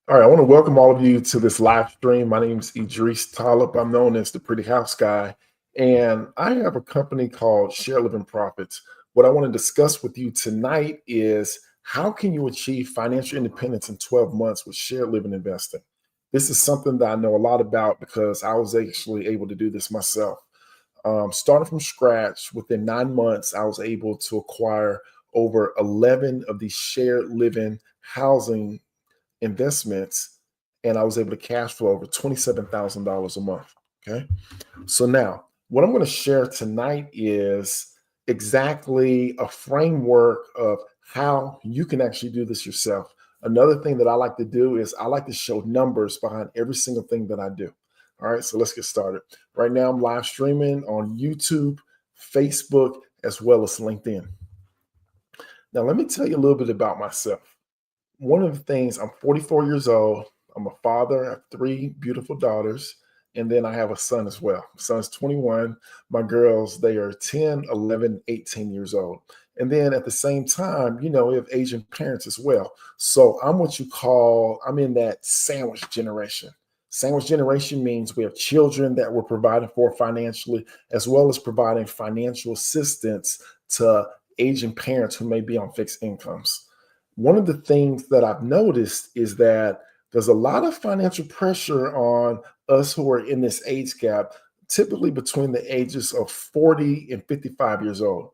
All right, I want to welcome all of you to this live stream. My name is Idris Talib. I'm known as the Pretty House Guy, and I have a company called Share Living Profits. What I want to discuss with you tonight is how can you achieve financial independence in 12 months with shared living investing? This is something that I know a lot about because I was actually able to do this myself. Starting from scratch, within 9 months, I was able to acquire over 11 of these shared living housing investments, and I was able to cash flow over $27,000 a month. Okay. So now, what I'm going to share tonight is exactly a framework of how you can actually do this yourself. Another thing that I like to do is I like to show numbers behind every single thing that I do. All right, so let's get started. Right now, I'm live streaming on YouTube, Facebook, as well as LinkedIn. Now, let me tell you a little bit about myself. One of the things, I'm 44 years old. I'm a father. I have three beautiful daughters. And then I have a son as well. My son's 21. My girls, they are 10, 11, 18 years old. And then at the same time, we have Asian parents as well. So I'm what you call, I'm in that sandwich generation. Sandwich generation means we have children that we're providing for financially, as well as providing financial assistance to Asian parents who may be on fixed incomes. One of the things that I've noticed is that there's a lot of financial pressure on us who are in this age gap, typically between the ages of 40 and 55 years old.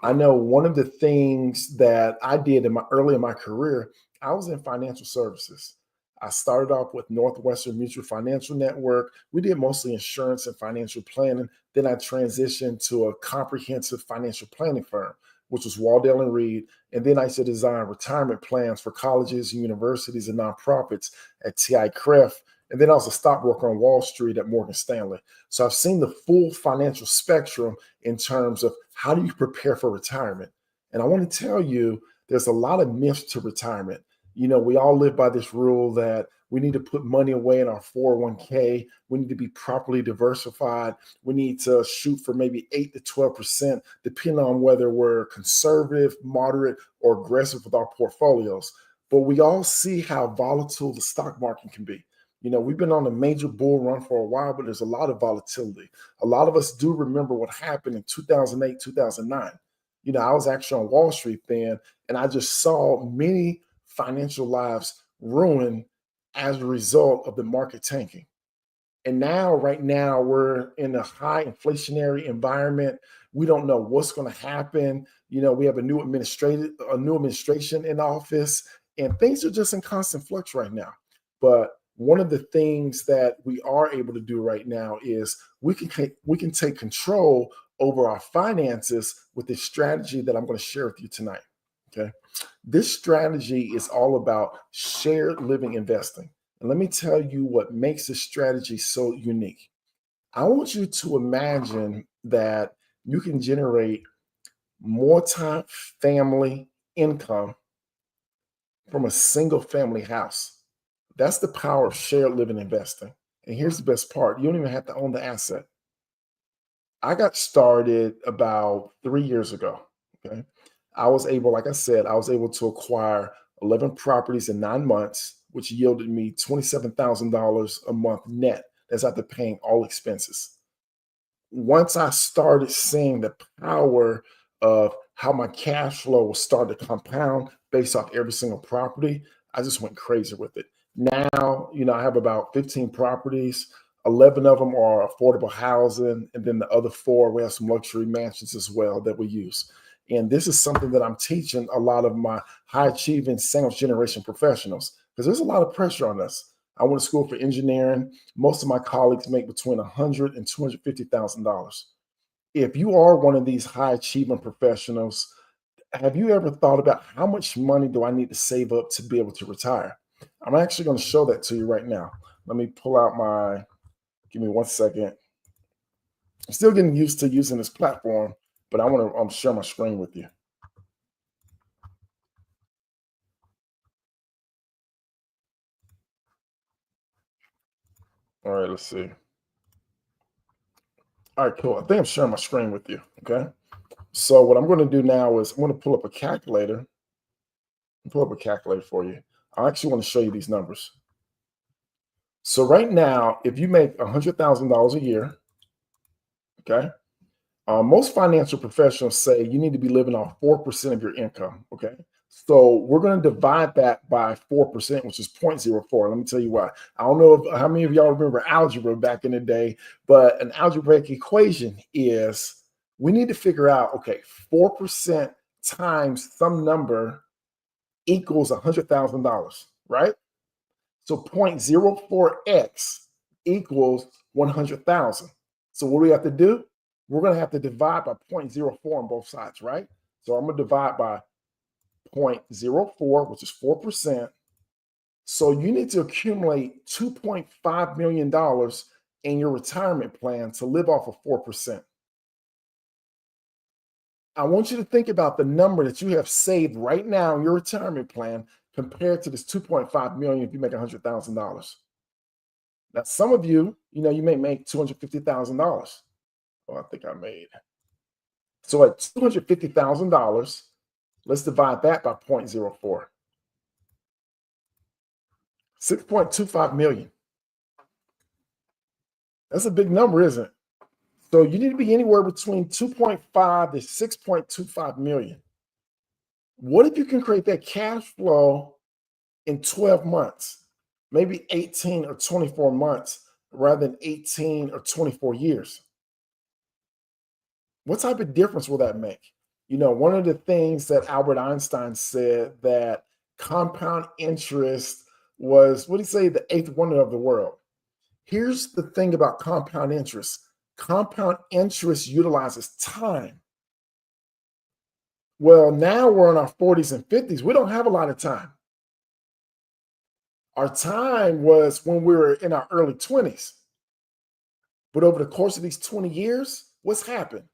I know one of the things that I did early in my career, I was in financial services. I started off with Northwestern Mutual Financial Network. We did mostly insurance and financial planning. Then I transitioned to a comprehensive financial planning firm, which was Waldell and Reed. And then I used to design retirement plans for colleges and universities and nonprofits at TI-CREF. And then I was a stockbroker on Wall Street at Morgan Stanley. So I've seen the full financial spectrum in terms of how do you prepare for retirement. And I want to tell you, there's a lot of myths to retirement. We all live by this rule that we need to put money away in our 401k. We need to be properly diversified. We need to shoot for maybe 8 to 12%, depending on whether we're conservative, moderate, or aggressive with our portfolios. But we all see how volatile the stock market can be. We've been on a major bull run for a while, but there's a lot of volatility. A lot of us do remember what happened in 2008, 2009. I was actually on Wall Street then, and I just saw many financial lives ruined as a result of the market tanking. And now, right now, we're in a high inflationary environment. We don't know what's going to happen. We have a new administration in office, and things are just in constant flux right now. But one of the things that we are able to do right now is we can take control over our finances with this strategy that I'm going to share with you tonight. Okay. This strategy is all about shared living investing. And let me tell you what makes this strategy so unique. I want you to imagine that you can generate multi-family income from a single family house. That's the power of shared living investing. And here's the best part, you don't even have to own the asset. I got started about 3 years ago. Okay. Like I said, I was able to acquire 11 properties in 9 months, which yielded me $27,000 a month net. That's after paying all expenses. Once I started seeing the power of how my cash flow will start to compound based off every single property, I just went crazy with it. Now, I have about 15 properties. 11 of them are affordable housing, and then the other four, we have some luxury mansions as well that we use. And this is something that I'm teaching a lot of my high achieving sandwich generation professionals because there's a lot of pressure on us. I went to school for engineering. Most of my colleagues make between $100,000 and $250,000. If you are one of these high achieving professionals, have you ever thought about how much money do I need to save up to be able to retire? I'm actually going to show that to you right now. Let me pull out give me 1 second. I'm still getting used to using this platform, but I want to share my screen with you. All right, let's see. All right, cool. I think I'm sharing my screen with you. Okay. So what I'm going to do now is I'm going to pull up a calculator. Pull up a calculator for you. I actually want to show you these numbers. So right now, if you make $100,000 a year, okay, most financial professionals say you need to be living off 4% of your income. Okay. So we're going to divide that by 4%, which is 0.04. Let me tell you why. I don't know how many of y'all remember algebra back in the day, but an algebraic equation is we need to figure out, okay, 4% times some number equals $100,000, right? So 0.04x equals 100,000. So what do we have to do? We're going to have to divide by 0.04 on both sides, right? So I'm going to divide by 0.04, which is 4%. So you need to accumulate $2.5 million in your retirement plan to live off of 4%. I want you to think about the number that you have saved right now in your retirement plan compared to this 2.5 million if you make $100,000. Now, some of you, you may make $250,000. Oh, I think I made. So at $250,000, let's divide that by 0.04. 6.25 million. That's a big number, isn't it? So you need to be anywhere between 2.5 to 6.25 million. What if you can create that cash flow in 12 months, maybe 18 or 24 months rather than 18 or 24 years? What type of difference will that make? One of the things that Albert Einstein said that compound interest was, what did he say, the eighth wonder of the world. Here's the thing about compound interest. Compound interest utilizes time. Well, now we're in our 40s and 50s. We don't have a lot of time. Our time was when we were in our early 20s. But over the course of these 20 years, what's happened?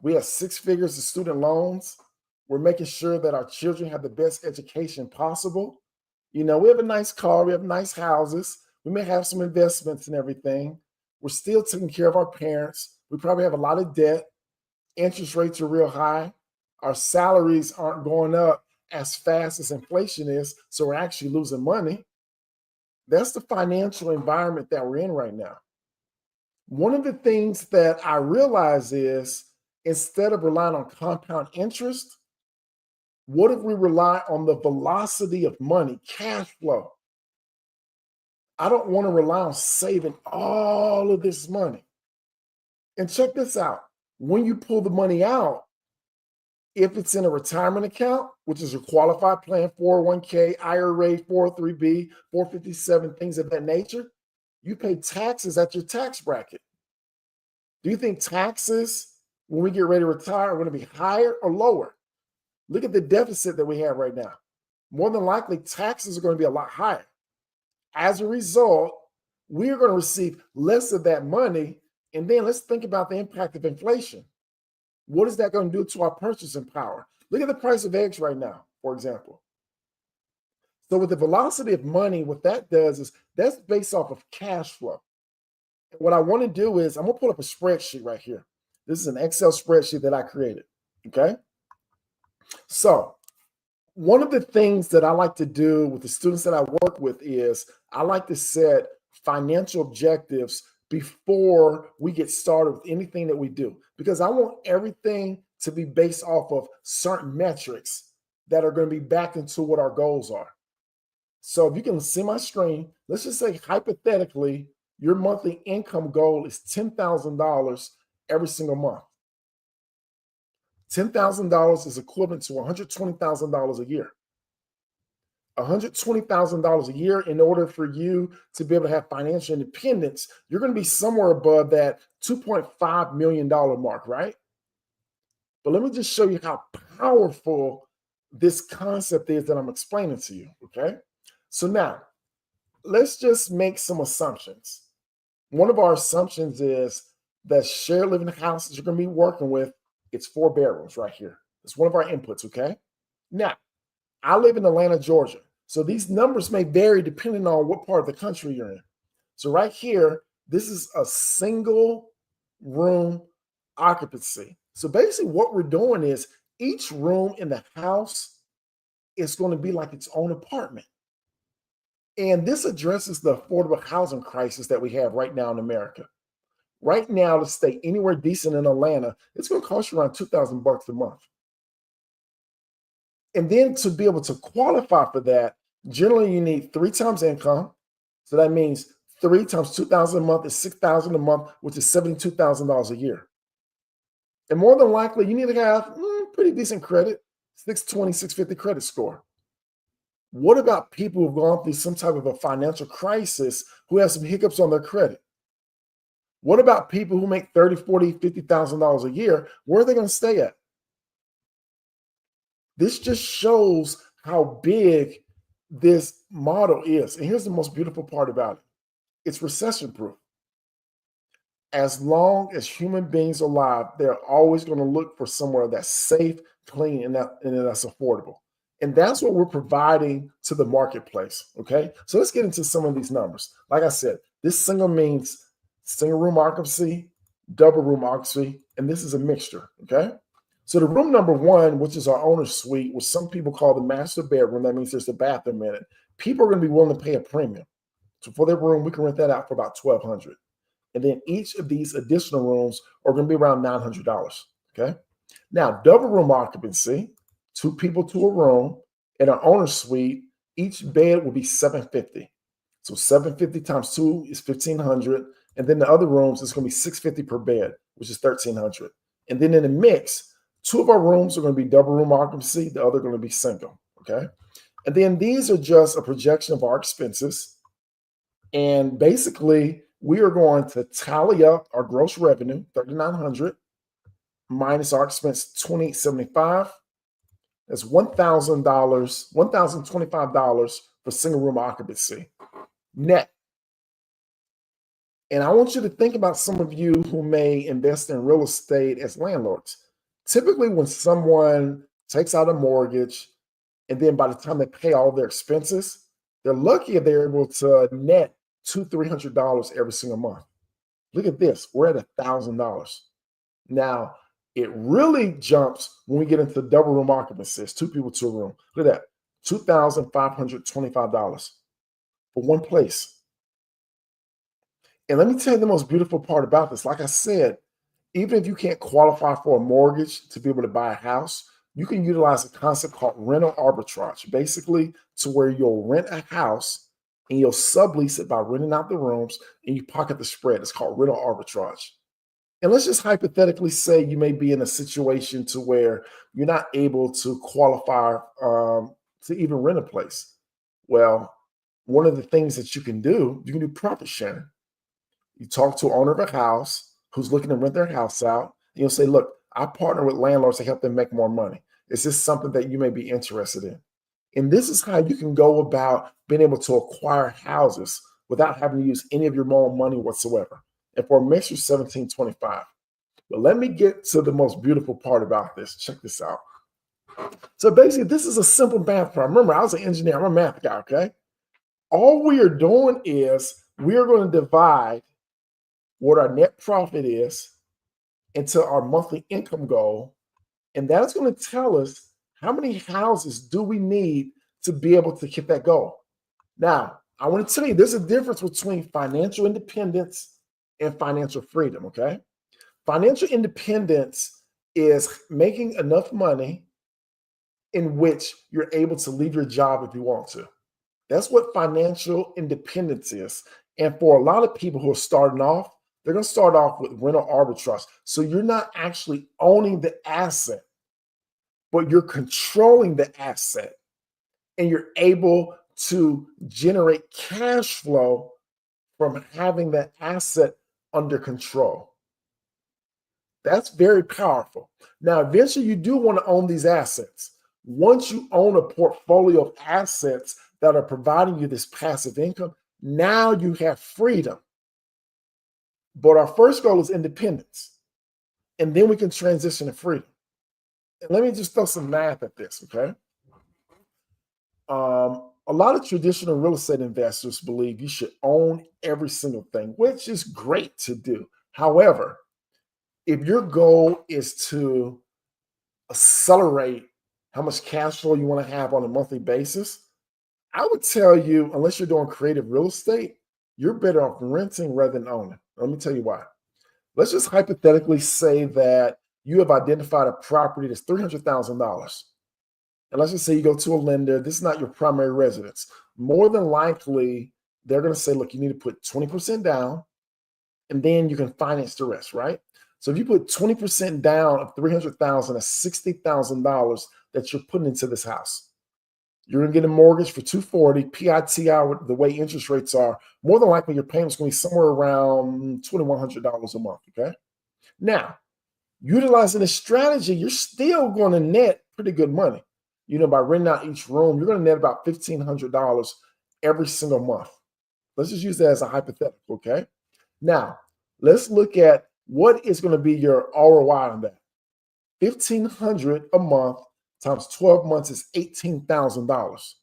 We have 6 figures of student loans. We're making sure that our children have the best education possible. We have a nice car, we have nice houses, we may have some investments and everything. We're still taking care of our parents. We probably have a lot of debt. Interest rates are real high. Our salaries aren't going up as fast as inflation is, so we're actually losing money. That's the financial environment that we're in right now. One of the things that I realize is instead of relying on compound interest, what if we rely on the velocity of money, cash flow? I don't want to rely on saving all of this money. And check this out. When you pull the money out, if it's in a retirement account, which is a qualified plan, 401k, IRA, 403b, 457, things of that nature, you pay taxes at your tax bracket. Do you think taxes, when we get ready to retire, are going to be higher or lower? Look at the deficit that we have right now. More than likely, taxes are going to be a lot higher. As a result, we are going to receive less of that money. And then let's think about the impact of inflation. What is that going to do to our purchasing power? Look at the price of eggs right now, for example. So with the velocity of money, what that does is that's based off of cash flow. And what I want to do is I'm going to pull up a spreadsheet right here. This is an Excel spreadsheet that I created. Okay. So one of the things that I like to do with the students that I work with is I like to set financial objectives before we get started with anything that we do, because I want everything to be based off of certain metrics that are going to be backed into what our goals are. So if you can see my screen, let's just say hypothetically, your monthly income goal is $10,000 every single month. $10,000 is equivalent to $120,000 a year. $120,000 a year, in order for you to be able to have financial independence, you're going to be somewhere above that $2.5 million mark, right? But let me just show you how powerful this concept is that I'm explaining to you, okay? So now, let's just make some assumptions. One of our assumptions is that shared living houses you're going to be working with, it's 4 bedrooms right here. It's one of our inputs, okay? Now, I live in Atlanta, Georgia. So these numbers may vary depending on what part of the country you're in. So right here, this is a single room occupancy. So basically what we're doing is each room in the house is going to be like its own apartment. And this addresses the affordable housing crisis that we have right now in America. Right now, to stay anywhere decent in Atlanta, it's going to cost you around $2,000 a month. And then to be able to qualify for that, generally you need 3 times income. So that means 3 times 2,000 a month is 6,000 a month, which is $72,000 a year. And more than likely, you need to have pretty decent credit, 620, 650 credit score. What about people who've gone through some type of a financial crisis who have some hiccups on their credit? What about people who make 30, 40, $50,000 a year? Where are they going to stay at? This just shows how big this model is. And here's the most beautiful part about it. It's recession proof. As long as human beings are alive, they're always going to look for somewhere that's safe, clean, and that's affordable. And that's what we're providing to the marketplace. Okay. So let's get into some of these numbers. Like I said, this single means single room occupancy, double room occupancy, and this is a mixture. Okay. So the room number one, which is our owner's suite, which some people call the master bedroom, that means there's a bathroom in it. People are going to be willing to pay a premium. So for their room, we can rent that out for about $1,200. And then each of these additional rooms are going to be around $900. Okay. Now, double room occupancy, 2 people to a room, in our owner's suite, each bed will be $750. So 750 times 2 is 1,500. And then the other rooms, it's going to be $650 per bed, which is 1,300. And then in the mix, 2 of our rooms are going to be double room occupancy, the other going to be single. Okay. And then these are just a projection of our expenses. And basically, we are going to tally up our gross revenue, $3,900, minus our expense, $2,875. That's $1,000, $1,025 for single room occupancy net. And I want you to think about some of you who may invest in real estate as landlords. Typically, when someone takes out a mortgage and then by the time they pay all their expenses, they're lucky if they're able to net $200-300 every single month. Look at this. We're at $1,000. Now, it really jumps when we get into double room occupancy. It's 2 people to a room. Look at that. $2,525 for one place. And let me tell you the most beautiful part about this. Like I said, even if you can't qualify for a mortgage to be able to buy a house, you can utilize a concept called rental arbitrage, basically to where you'll rent a house and you'll sublease it by renting out the rooms and you pocket the spread. It's called rental arbitrage. And let's just hypothetically say you may be in a situation to where you're not able to qualify to even rent a place. Well, one of the things that you can do profit sharing. You talk to an owner of a house who's looking to rent their house out, and you'll say, look, I partner with landlords to help them make more money. Is this something that you may be interested in? And this is how you can go about being able to acquire houses without having to use any of your own money whatsoever. And for a mixture, $1,725. But let me get to the most beautiful part about this. Check this out. So basically, this is a simple math problem. Remember, I was an engineer. I'm a math guy, okay? All we are doing is we are going to divide what our net profit is into our monthly income goal. And that's going to tell us how many houses do we need to be able to hit that goal. Now, I want to tell you, there's a difference between financial independence and financial freedom, okay? Financial independence is making enough money in which you're able to leave your job if you want to. That's what financial independence is. And for a lot of people who are starting off, they're going to start off with rental arbitrage. So you're not actually owning the asset, but you're controlling the asset and you're able to generate cash flow from having that asset under control. That's very powerful. Now, eventually you do want to own these assets. Once you own a portfolio of assets that are providing you this passive income, now you have freedom. But our first goal is independence. And then we can transition to freedom. And let me just throw some math at this, okay? A lot of traditional real estate investors believe you should own every single thing, which is great to do. However, if your goal is to accelerate how much cash flow you want to have on a monthly basis, I would tell you, unless you're doing creative real estate, you're better off renting rather than owning. Let me tell you why. Let's just hypothetically say that you have identified a property that's $300,000. And let's just say you go to a lender, this is not your primary residence. More than likely, they're going to say, look, you need to put 20% down and then you can finance the rest, right? So if you put 20% down of 300,000, that's $60,000 that you're putting into this house. You're gonna get a mortgage for 240, PITI with the way interest rates are. More than likely, your payment's gonna be somewhere around $2,100 a month. Okay. Now, utilizing this strategy, you're still going to net pretty good money. By renting out each room, you're going to net about $1,500 every single month. Let's just use that as a hypothetical. Okay. Now, let's look at what is going to be your ROI on that. $1,500 a month times 12 months is $18,000.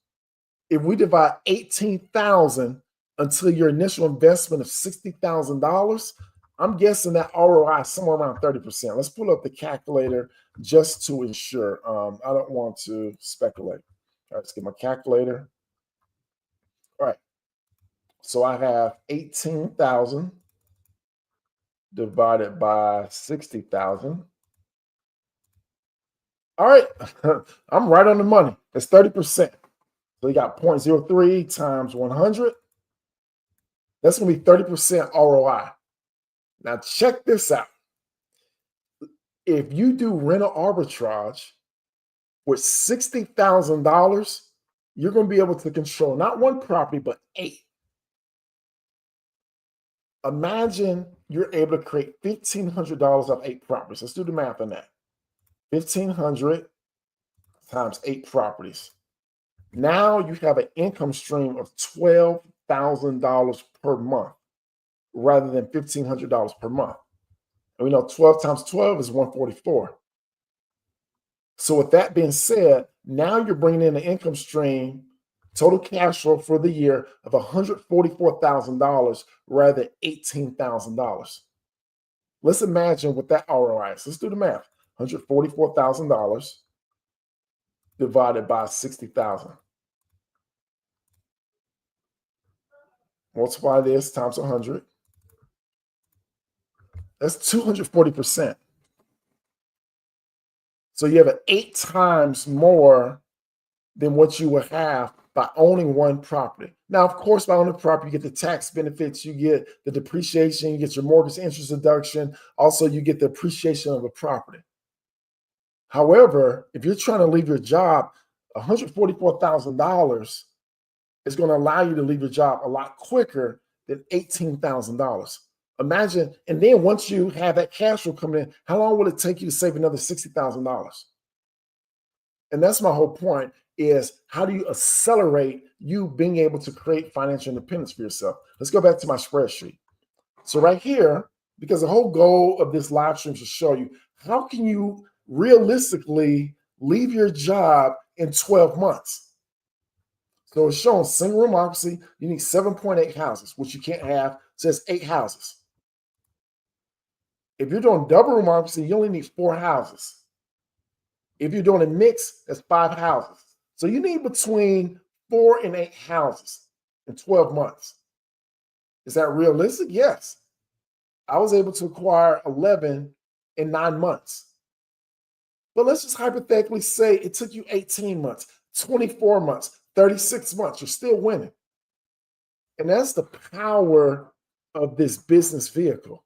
If we divide 18,000 until your initial investment of $60,000, I'm guessing that ROI is somewhere around 30%. Let's pull up the calculator just to ensure. I don't want to speculate. All right, let's get my calculator. All right. So I have 18,000 divided by 60,000. All right, I'm right on the money. It's 30%. So you got 0.03 times 100. That's going to be 30% ROI. Now check this out. If you do rental arbitrage with $60,000, you're going to be able to control not one property, but 8. Imagine you're able to create $1,500 off 8 properties. Let's do the math on that. 1,500 times 8 properties. Now you have an income stream of $12,000 per month rather than $1,500 per month. And we know 12 times 12 is 144. So with that being said, now you're bringing in an income stream, total cash flow for the year of $144,000 rather than $18,000. Let's imagine what that ROI is. Let's do the math. $144,000 divided by 60,000. Multiply this times 100. That's 240%. So you have an 8 times more than what you would have by owning one property. Now, of course, by owning a property, you get the tax benefits, you get the depreciation, you get your mortgage interest deduction. Also, you get the appreciation of the property. However, if you're trying to leave your job, $144,000 is going to allow you to leave your job a lot quicker than $18,000. Imagine, and then once you have that cash flow coming in, how long will it take you to save another $60,000? And that's my whole point is how do you accelerate you being able to create financial independence for yourself? Let's go back to my spreadsheet. So right here, because the whole goal of this live stream is to show you how can you realistically leave your job in 12 months. So it's showing single room occupancy, you need 7.8 houses, which you can't have. It says 8 houses. If you're doing double room occupancy, you only need 4 houses. If you're doing a mix, that's 5 houses. So you need between 4 and 8 houses in 12 months. Is that realistic? Yes. I was able to acquire 11 in 9 months. But let's just hypothetically say it took you 18 months, 24 months, 36 months. You're still winning. And that's the power of this business vehicle.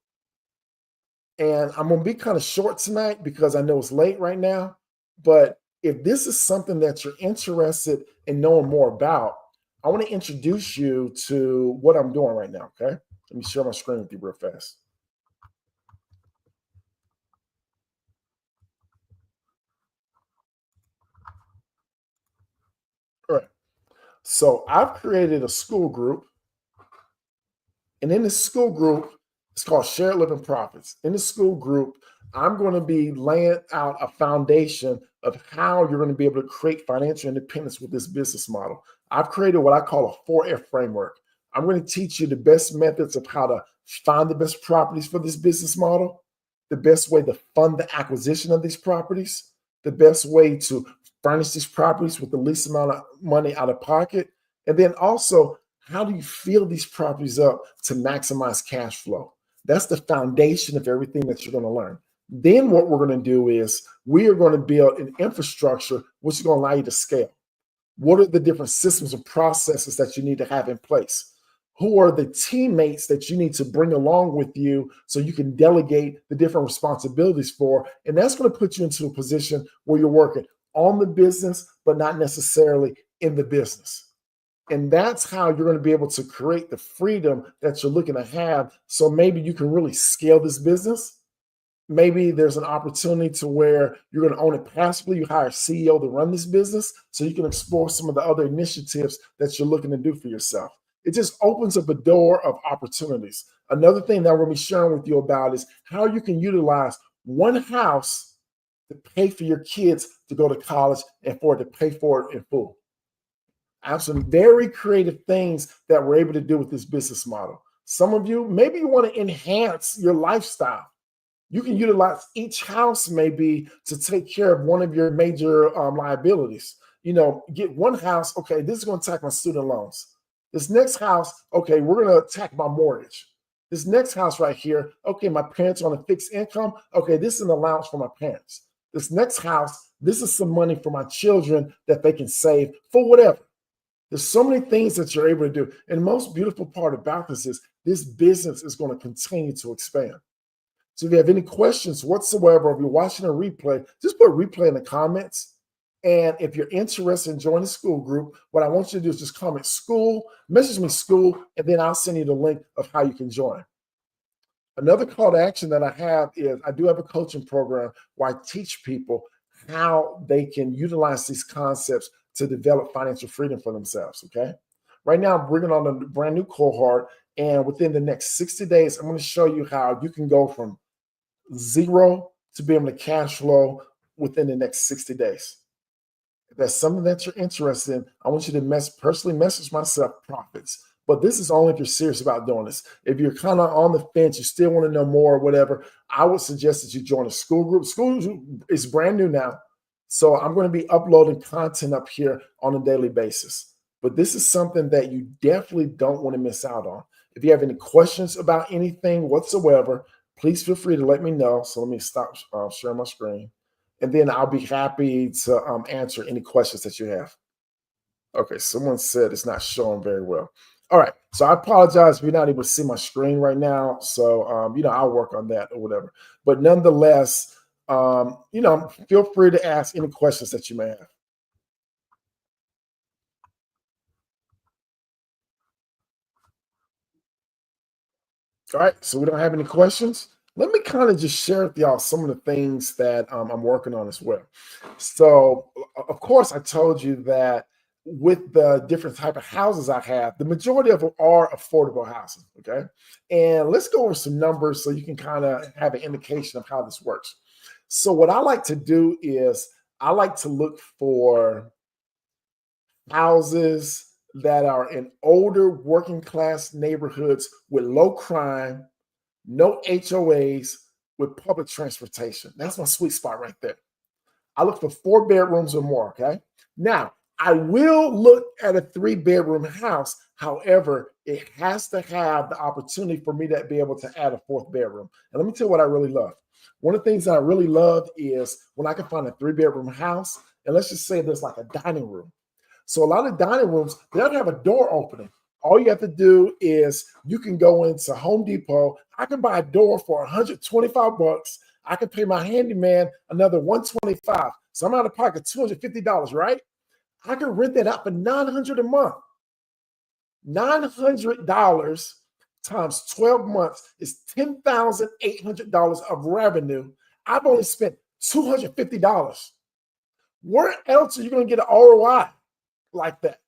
And I'm going to be kind of short tonight because I know it's late right now. But if this is something that you're interested in knowing more about, I want to introduce you to what I'm doing right now, okay? Let me share my screen with you real fast. All right. So I've created a school group. And in this school group, it's called Shared Living Profits. In the school group, I'm going to be laying out a foundation of how you're going to be able to create financial independence with this business model. I've created what I call a 4F framework. I'm going to teach you the best methods of how to find the best properties for this business model, the best way to fund the acquisition of these properties, the best way to furnish these properties with the least amount of money out of pocket, And then also, how do you fill these properties up to maximize cash flow? That's the foundation of everything that you're going to learn. Then what we're going to do is we are going to build an infrastructure which is going to allow you to scale. What are the different systems and processes that you need to have in place? Who are the teammates that you need to bring along with you so you can delegate the different responsibilities for? And that's going to put you into a position where you're working on the business, but not necessarily in the business. And that's how you're going to be able to create the freedom that you're looking to have. So maybe you can really scale this business. Maybe there's an opportunity to where you're going to own it passively. You hire a CEO to run this business so you can explore some of the other initiatives that you're looking to do for yourself. It just opens up a door of opportunities. Another thing that we're going to be sharing with you about is how you can utilize one house to pay for your kids to go to college and for it to pay for it in full. I have some very creative things that we're able to do with this business model. Some of you, maybe you want to enhance your lifestyle. You can utilize each house maybe to take care of one of your major liabilities. Get one house, okay, this is going to attack my student loans. This next house, okay, we're going to attack my mortgage. This next house right here, okay, my parents are on a fixed income. Okay, this is an allowance for my parents. This next house, this is some money for my children that they can save for whatever. There's so many things that you're able to do. And the most beautiful part about this is this business is going to continue to expand. So if you have any questions whatsoever, or if you're watching a replay, just put replay in the comments. And if you're interested in joining the school group, what I want you to do is just comment school, message me school, and then I'll send you the link of how you can join. Another call to action that I have is I do have a coaching program where I teach people how they can utilize these concepts to develop financial freedom for themselves, okay? Right now, I'm bringing on a brand new cohort, and within the next 60 days, I'm going to show you how you can go from zero to be able to cash flow within the next 60 days. If that's something that you're interested in, I want you to personally message myself, Profits. But this is only if you're serious about doing this. If you're kind of on the fence, you still want to know more or whatever, I would suggest that you join a school group. School is brand new now. So I'm going to be uploading content up here on a daily basis. But this is something that you definitely don't want to miss out on. If you have any questions about anything whatsoever, please feel free to let me know. So let me stop sharing my screen. And then I'll be happy to answer any questions that you have. Okay, someone said it's not showing very well. All right, so I apologize if you're not able to see my screen right now. So, I'll work on that or whatever. But nonetheless, feel free to ask any questions that you may have. All right, so we don't have any questions. Let me kind of just share with y'all some of the things that I'm working on as well. So, of course, I told you that with the different type of houses I have, the majority of them are affordable housing. Okay, and let's go over some numbers so you can kind of have an indication of how this works. So, what I like to do is I like to look for houses that are in older working class neighborhoods with low crime, no HOAs, with public transportation. That's my sweet spot right there. I look for 4 bedrooms or more. Okay. Now, I will look at a 3-bedroom house. However, it has to have the opportunity for me to be able to add a 4th bedroom. And let me tell you what I really love. One of the things that I really love is when I can find a 3-bedroom house, and let's just say there's like a dining room. So a lot of dining rooms, they don't have a door opening. All you have to do is you can go into Home Depot. I can buy a door for 125 bucks. I can pay my handyman another 125. So I'm out of pocket $250, right? I can rent that out for $900 a month. $900 times 12 months is $10,800 of revenue. I've only spent $250. Where else are you going to get an ROI like that?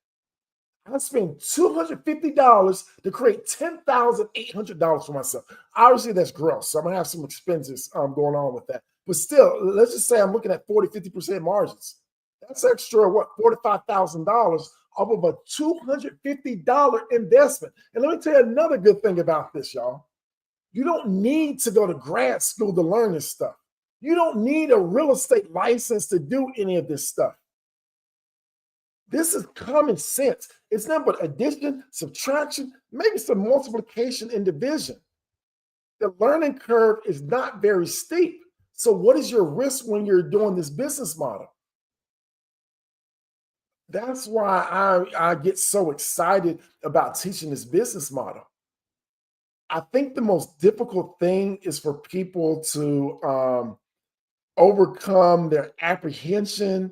I spend $250 to create $10,800 for myself. Obviously, that's gross. So I'm going to have some expenses going on with that. But still, let's just say I'm looking at 40-50% margins. That's extra, $45,000 off of a $250 investment. And let me tell you another good thing about this, y'all. You don't need to go to grad school to learn this stuff. You don't need a real estate license to do any of this stuff. This is common sense. It's not but addition, subtraction, maybe some multiplication and division. The learning curve is not very steep. So, what is your risk when you're doing this business model? That's why I get so excited about teaching this business model. I think the most difficult thing is for people to overcome their apprehension,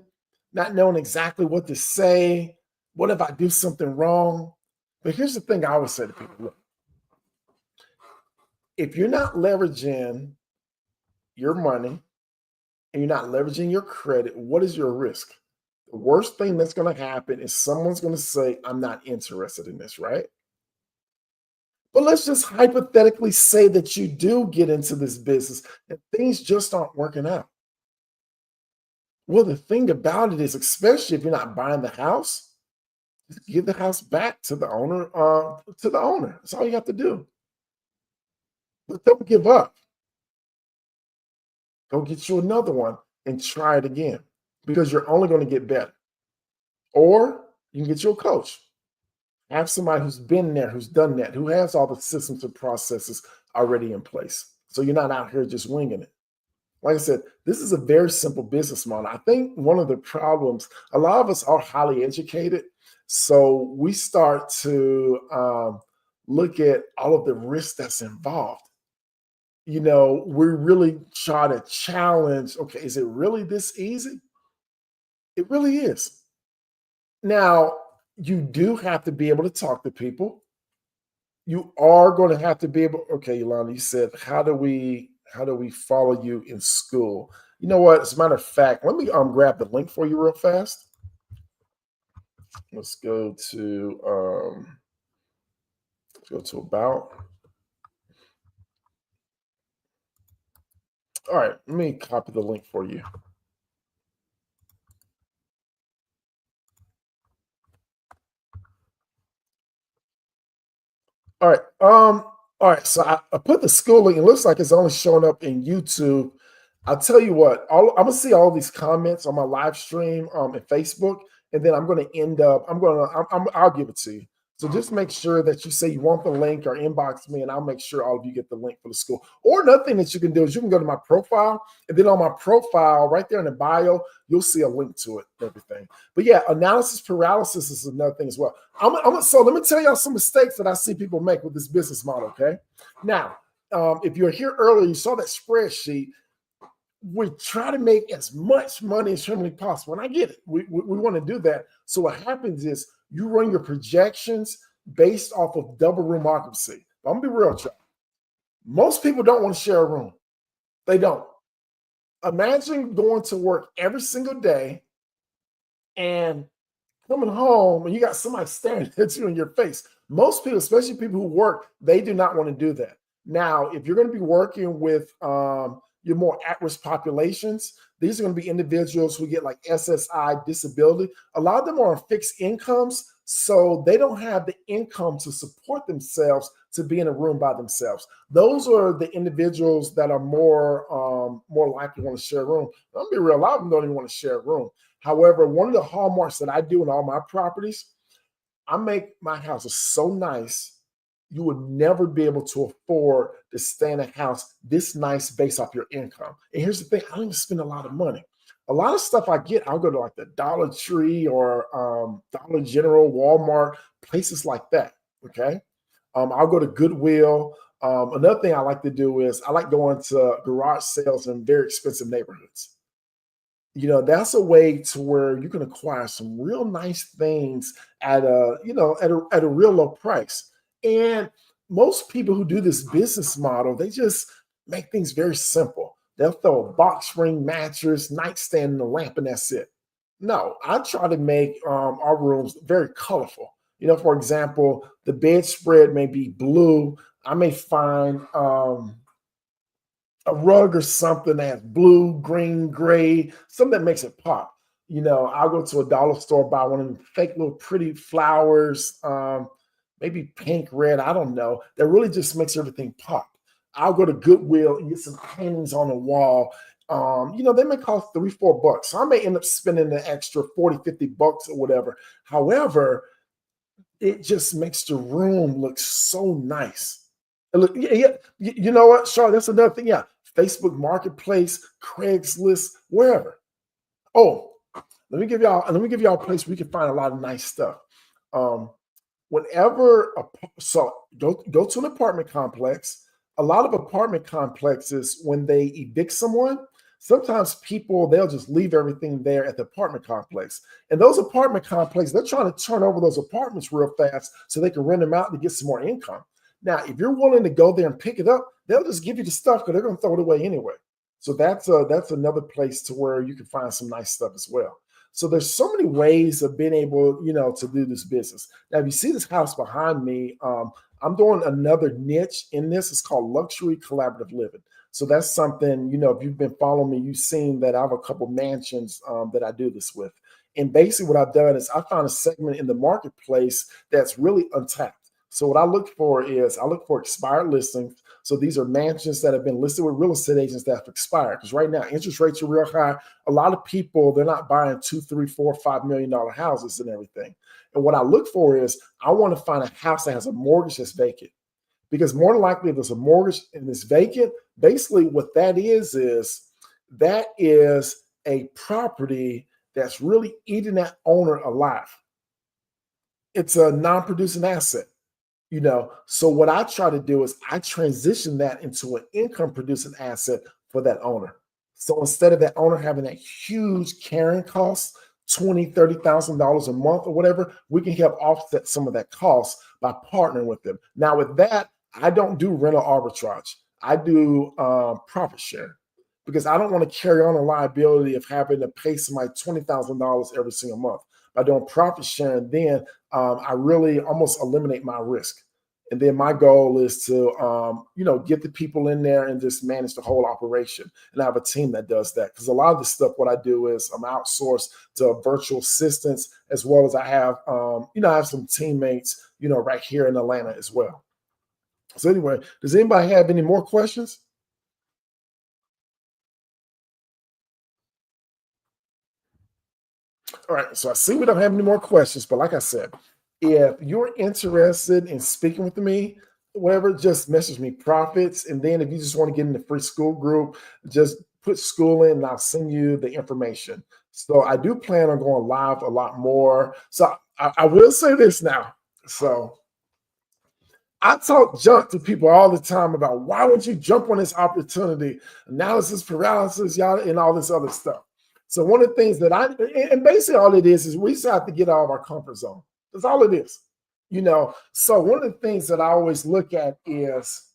not knowing exactly what to say. What if I do something wrong? But here's the thing I always say to people: look, if you're not leveraging your money and you're not leveraging your credit, what is your risk? The worst thing that's going to happen is someone's going to say, I'm not interested in this, right? But let's just hypothetically say that you do get into this business and things just aren't working out. Well, the thing about it is, especially if you're not buying the house, just give the house back to the owner. To the owner. That's all you have to do. But don't give up. Go get you another one and try it again because you're only going to get better. Or you can get you a coach. Have somebody who's been there, who's done that, who has all the systems and processes already in place. So you're not out here just winging it. Like I said, this is a very simple business model. I think one of the problems, a lot of us are highly educated. So we start to look at all of the risk that's involved. We really try to challenge, okay, is it really this easy? It really is. Now, you do have to be able to talk to people. You are going to have to be able, okay, Yolanda, you said, how do we follow you in school? You know what? As a matter of fact, let me grab the link for you real fast. Let's go to about. All right, let me copy the link for you. All right. All right. So I put the school link. It looks like it's only showing up in YouTube. I'll tell you what, I'm gonna see all these comments on my live stream at Facebook, and then I'm gonna end up. I'll give it to you. So just make sure that you say you want the link or inbox me, and I'll make sure all of you get the link for the school. Or another thing that you can do is you can go to my profile, and then on my profile, right there in the bio, you'll see a link to it, everything. But yeah, analysis paralysis is another thing as well. So let me tell y'all some mistakes that I see people make with this business model. Okay, now if you're here earlier, you saw that spreadsheet. We try to make as much money as humanly possible. And I get it. We want to do that. So what happens is you run your projections based off of double room occupancy. I'm gonna be real, Chuck. Most people don't want to share a room. They don't. Imagine going to work every single day and coming home and you got somebody staring at you in your face. Most people, especially people who work, they do not want to do that. Now, if you're going to be working with your more at-risk populations, these are going to be individuals who get like SSI disability. A lot of them are on fixed incomes, so they don't have the income to support themselves to be in a room by themselves. Those are the individuals that are more likely to want to share a room. I'm gonna be real, a lot of them don't even want to share a room. However, one of the hallmarks that I do in all my properties, I make my houses so nice, you would never be able to afford to stay in a house this nice based off your income. And here's the thing, I don't even spend a lot of money. A lot of stuff I get, I'll go to like the Dollar Tree or Dollar General, Walmart, places like that, okay? I'll go to Goodwill. Another thing I like to do is I like going to garage sales in very expensive neighborhoods. That's a way to where you can acquire some real nice things at a real low price. And most people who do this business model, they just make things very simple. They'll throw a box spring mattress, nightstand, and a lamp, and that's it. No, I try to make our rooms very colorful. For example, the bedspread may be blue. I may find a rug or something that has blue, green, gray, something that makes it pop. I'll go to a dollar store, buy one of them fake little pretty flowers, maybe pink, red, I don't know. That really just makes everything pop. I'll go to Goodwill and get some paintings on the wall They may cost 3, $4. So I may end up spending an extra 40, $50 or whatever. However, it just makes the room look so nice. Look, yeah, yeah, you know what, Charlotte? That's another thing. Yeah, Facebook Marketplace, Craigslist, wherever. Oh, let me give y'all a place where we can find a lot of nice stuff. Um, so go to an apartment complex. A lot of apartment complexes, when they evict someone, sometimes people they'll just leave everything there at the apartment complex. And those apartment complexes, they're trying to turn over those apartments real fast so they can rent them out to get some more income. Now, if you're willing to go there and pick it up, they'll just give you the stuff because they're going to throw it away anyway. So that's another place to where you can find some nice stuff as well. So there's so many ways of being able, to do this business. Now, if you see this house behind me, I'm doing another niche in this. It's called luxury collaborative living. So that's something, if you've been following me, you've seen that I have a couple mansions that I do this with. And basically what I've done is I found a segment in the marketplace that's really untapped. So what I look for expired listings. So these are mansions that have been listed with real estate agents that have expired. Because right now interest rates are real high. A lot of people, they're not buying $2, $3, $4, $5 million houses and everything. And what I look for is I want to find a house that has a mortgage that's vacant. Because more than likely, if there's a mortgage and it's vacant, basically what that is a property that's really eating that owner alive. It's a non-producing asset. So what I try to do is I transition that into an income producing asset for that owner. So instead of that owner having that huge carrying cost, $20,000, $30,000 a month or whatever, we can help offset some of that cost by partnering with them. Now with that, I don't do rental arbitrage. I do profit share because I don't want to carry on a liability of having to pay somebody $20,000 every single month. By doing profit sharing, then I really almost eliminate my risk. And then my goal is to, get the people in there and just manage the whole operation. And I have a team that does that because a lot of the stuff, what I do is I'm outsourced to virtual assistants as well as I have, I have some teammates, right here in Atlanta as well. So anyway, does anybody have any more questions? All right, so I see we don't have any more questions, but like I said, if you're interested in speaking with me, whatever, just message me profits. And then if you just want to get in the free school group, just put school in and I'll send you the information. So I do plan on going live a lot more. So I will say this now. So I talk junk to people all the time about why would you jump on this opportunity, analysis paralysis, y'all, and all this other stuff. So one of the things that and basically all it is we just have to get out of our comfort zone. That's all it is. So one of the things that I always look at is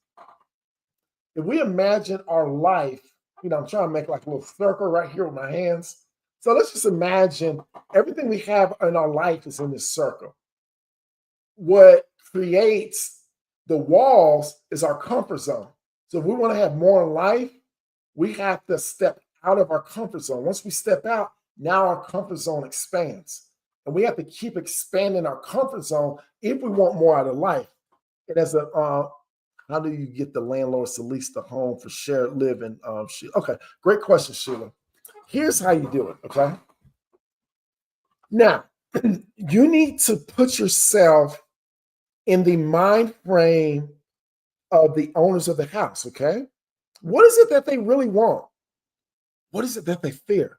if we imagine our life, I'm trying to make like a little circle right here with my hands. So let's just imagine everything we have in our life is in this circle. What creates the walls is our comfort zone. So if we want to have more in life, we have to step out of our comfort zone. Once we step out, now our comfort zone expands. And we have to keep expanding our comfort zone if we want more out of life. And how do you get the landlords to lease the home for shared living? Okay, great question, Sheila. Here's how you do it, okay? Now, you need to put yourself in the mind frame of the owners of the house, okay? What is it that they really want? What is it that they fear?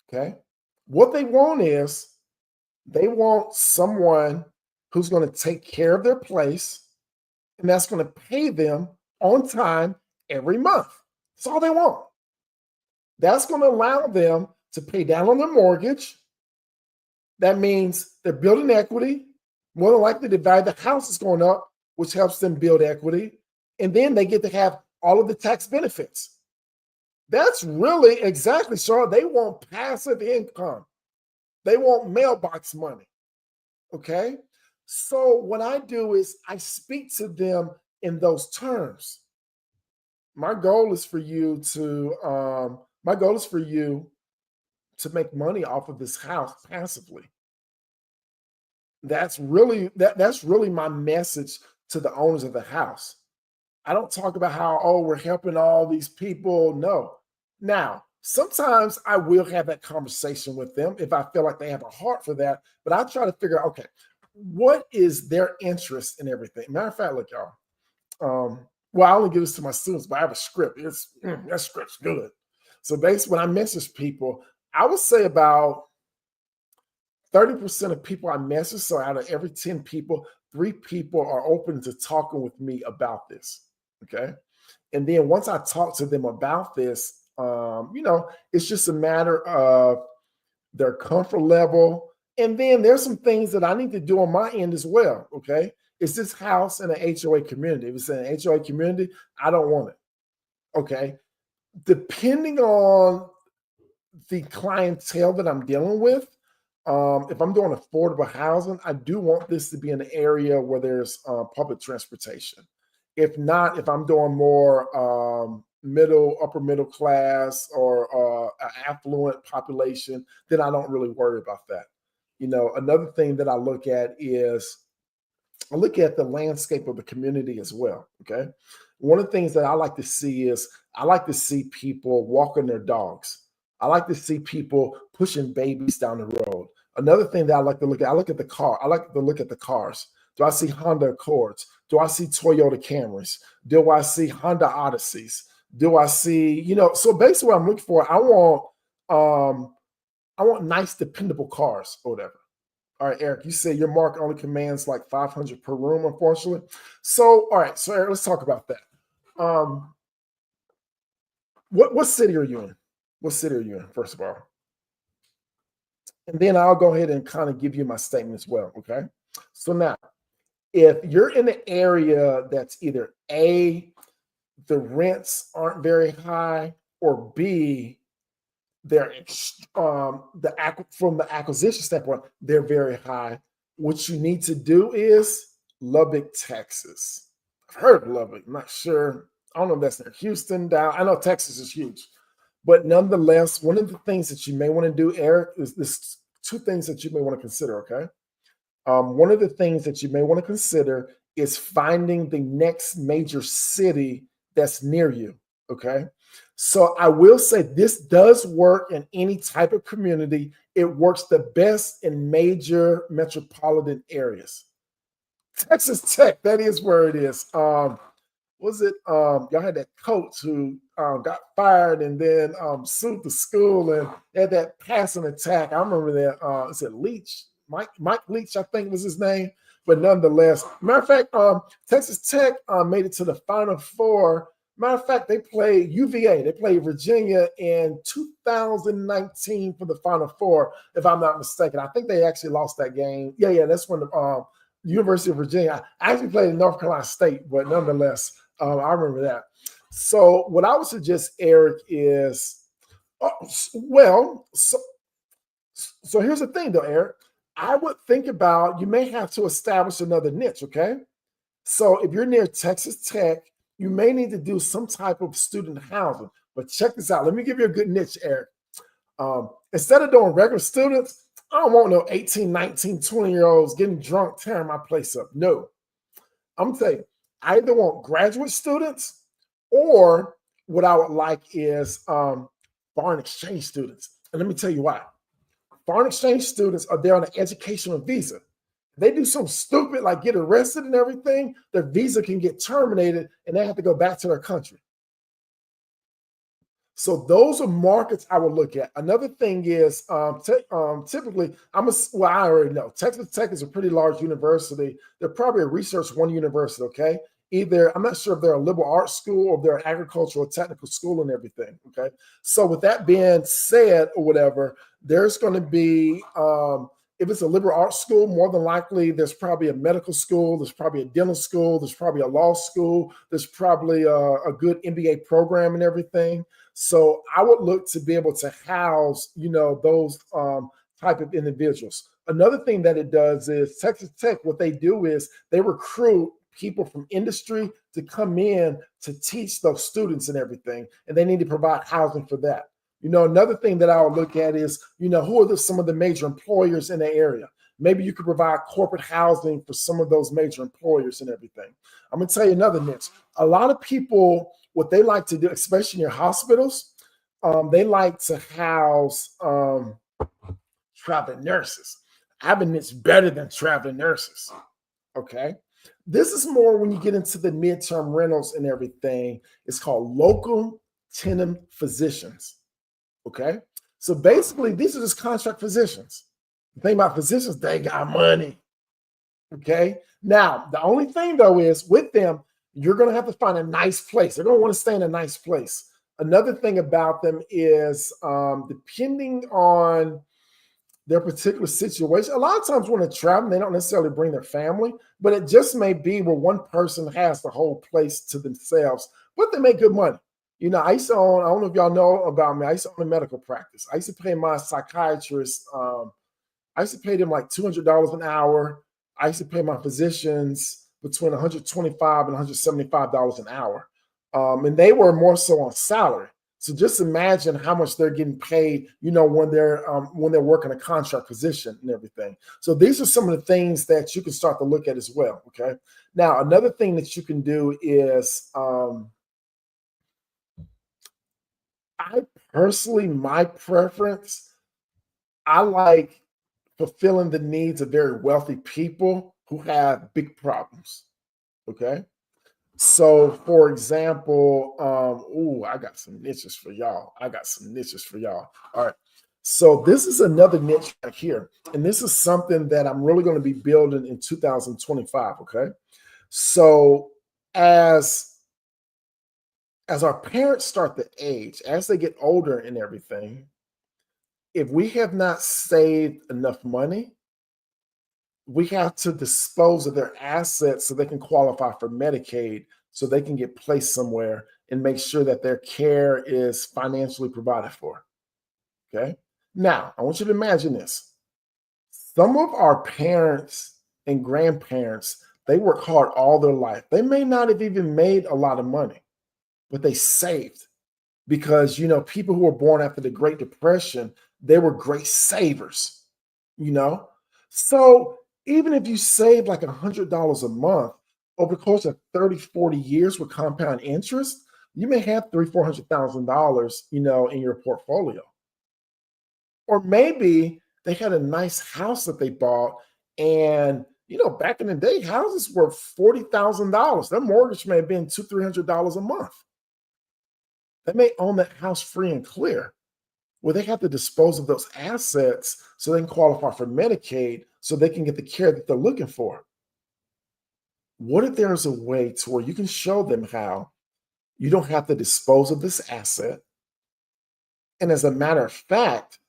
Okay. What they want is they want someone who's going to take care of their place and that's going to pay them on time every month. That's all they want. That's going to allow them to pay down on their mortgage. That means they're building equity. More than likely, the value of the house is going up, which helps them build equity. And then they get to have all of the tax benefits. That's really exactly, Charlotte. They want passive income. They want mailbox money. Okay. So what I do is I speak to them in those terms. My goal is for you to make money off of this house passively. That's really my message to the owners of the house. I don't talk about how, we're helping all these people. No, Now, sometimes I will have that conversation with them if I feel like they have a heart for that, but I try to figure out, okay, what is their interest in everything? Matter of fact, look, y'all. Well, I only give this to my students, but I have a script. That script's good. So basically, when I message people, I would say about 30% of people I message, so out of every 10 people, 3 people are open to talking with me about this. Okay. And then once I talk to them about this, it's just a matter of their comfort level. And then there's some things that I need to do on my end as well. Okay. Is this house in an HOA community? If it's in an HOA community, I don't want it. Okay. Depending on the clientele that I'm dealing with, if I'm doing affordable housing, I do want this to be an area where there's public transportation. If not, if I'm doing more upper middle class or affluent population, then I don't really worry about that. Another thing that I look at is I look at the landscape of the community as well. Okay. One of the things that I like to see is I like to see people walking their dogs. I like to see people pushing babies down the road. Another thing that I like to look at, I look at the car. I like to look at the cars. Do I see Honda Accords? Do I see Toyota Camrys? Do I see Honda Odysseys? Do I see, so basically what I'm looking for, I want nice, dependable cars or whatever. All right, Eric, you say your market only commands like 500 per room, unfortunately. So, all right, so Eric, let's talk about that. What city are you in? What city are you in, first of all? And then I'll go ahead and kind of give you my statement as well, okay? So now, if you're in an area that's either A, the rents aren't very high, or B, they're from the acquisition standpoint, they're very high. What you need to do is Lubbock, Texas. I've heard of Lubbock. I'm not sure. I don't know if that's near Houston, down. I know Texas is huge. But nonetheless, one of the things that you may want to do, Eric, is this 2 things that you may want to consider, okay? One of the things that you may want to consider is finding the next major city that's near you, okay? So I will say this does work in any type of community. It works the best in major metropolitan areas. Texas Tech, that is where it is. Was it y'all had that coach who got fired and then sued the school and had that passing attack? I remember that. Is it Leach? Mike Leach, I think was his name. But nonetheless, matter of fact, Texas Tech made it to the Final Four. Matter of fact, they played UVA. They played Virginia in 2019 for the Final Four, if I'm not mistaken. I think they actually lost that game. Yeah, that's when the University of Virginia. I actually played in North Carolina State, but nonetheless, I remember that. So what I would suggest, Eric, is, so here's the thing, though, Eric. I would think about you may have to establish another niche, okay? So if you're near Texas Tech, you may need to do some type of student housing. But check this out. Let me give you a good niche, Eric. Instead of doing regular students, I don't want no 18, 19, 20-year-olds getting drunk, tearing my place up. No. I'm going to tell you, I either want graduate students or what I would like is foreign exchange students. And let me tell you why. Foreign exchange students are there on an educational visa. They do something stupid like get arrested and everything, their visa can get terminated and they have to go back to their country. So those are markets I would look at. Another thing is typically, I already know Texas Tech is a pretty large university. They're probably a Research One university, okay? Either, I'm not sure if they're a liberal arts school or they're an agricultural technical school and everything, okay? So with that being said or whatever, there's going to be, if it's a liberal arts school, more than likely there's probably a medical school, there's probably a dental school, there's probably a law school, there's probably a good MBA program and everything. So I would look to be able to house, those type of individuals. Another thing that it does is Texas Tech, what they do is they recruit people from industry to come in to teach those students and everything, and they need to provide housing for that. Another thing that I would look at is, who are some of the major employers in the area? Maybe you could provide corporate housing for some of those major employers and everything. I'm going to tell you another niche. A lot of people, what they like to do, especially in your hospitals, They like to house traveling nurses. I have a niche better than traveling nurses. Okay. This is more when you get into the midterm rentals and everything. It's called local tenant physicians. Okay. So basically, these are just contract physicians. The thing about physicians, they got money. Okay. Now, the only thing though is with them, you're going to have to find a nice place. They're going to want to stay in a nice place. Another thing about them is depending on their particular situation, a lot of times when they're traveling, they don't necessarily bring their family, but it just may be where one person has the whole place to themselves, but they make good money. You know, I used to own, I don't know if y'all know about me, I used to own a medical practice. I used to pay my psychiatrist, I used to pay them like $200 an hour. I used to pay my physicians between $125 and $175 an hour. And they were more so on salary. So just imagine how much they're getting paid, you know, when they're working a contract position and everything. So these are some of the things that you can start to look at as well. Okay. Now, another thing that you can do is I personally, my preference, I like fulfilling the needs of very wealthy people who have big problems. Okay. So, for example, I got some niches for y'all. I got some niches for y'all. All right. So, this is another niche right here. And this is something that I'm really going to be building in 2025. Okay. So, as our parents start to age, as they get older and everything, if we have not saved enough money, we have to dispose of their assets so they can qualify for Medicaid, so they can get placed somewhere and make sure that their care is financially provided for. Okay. Now, I want you to imagine this. Some of our parents and grandparents, they work hard all their life. They may not have even made a lot of money, but they saved because, you know, people who were born after the Great Depression, they were great savers, you know? So even if you save like $100 a month over the course of 30, 40 years with compound interest, you may have $400,000, you know, in your portfolio. Or maybe they had a nice house that they bought, and you know, back in the day, houses were $40,000. Their mortgage may have been $200, $300 a month. They may own that house free and clear. Well, they have to dispose of those assets so they can qualify for Medicaid so they can get the care that they're looking for. What if there's a way to where you can show them how you don't have to dispose of this asset? And as a matter of fact,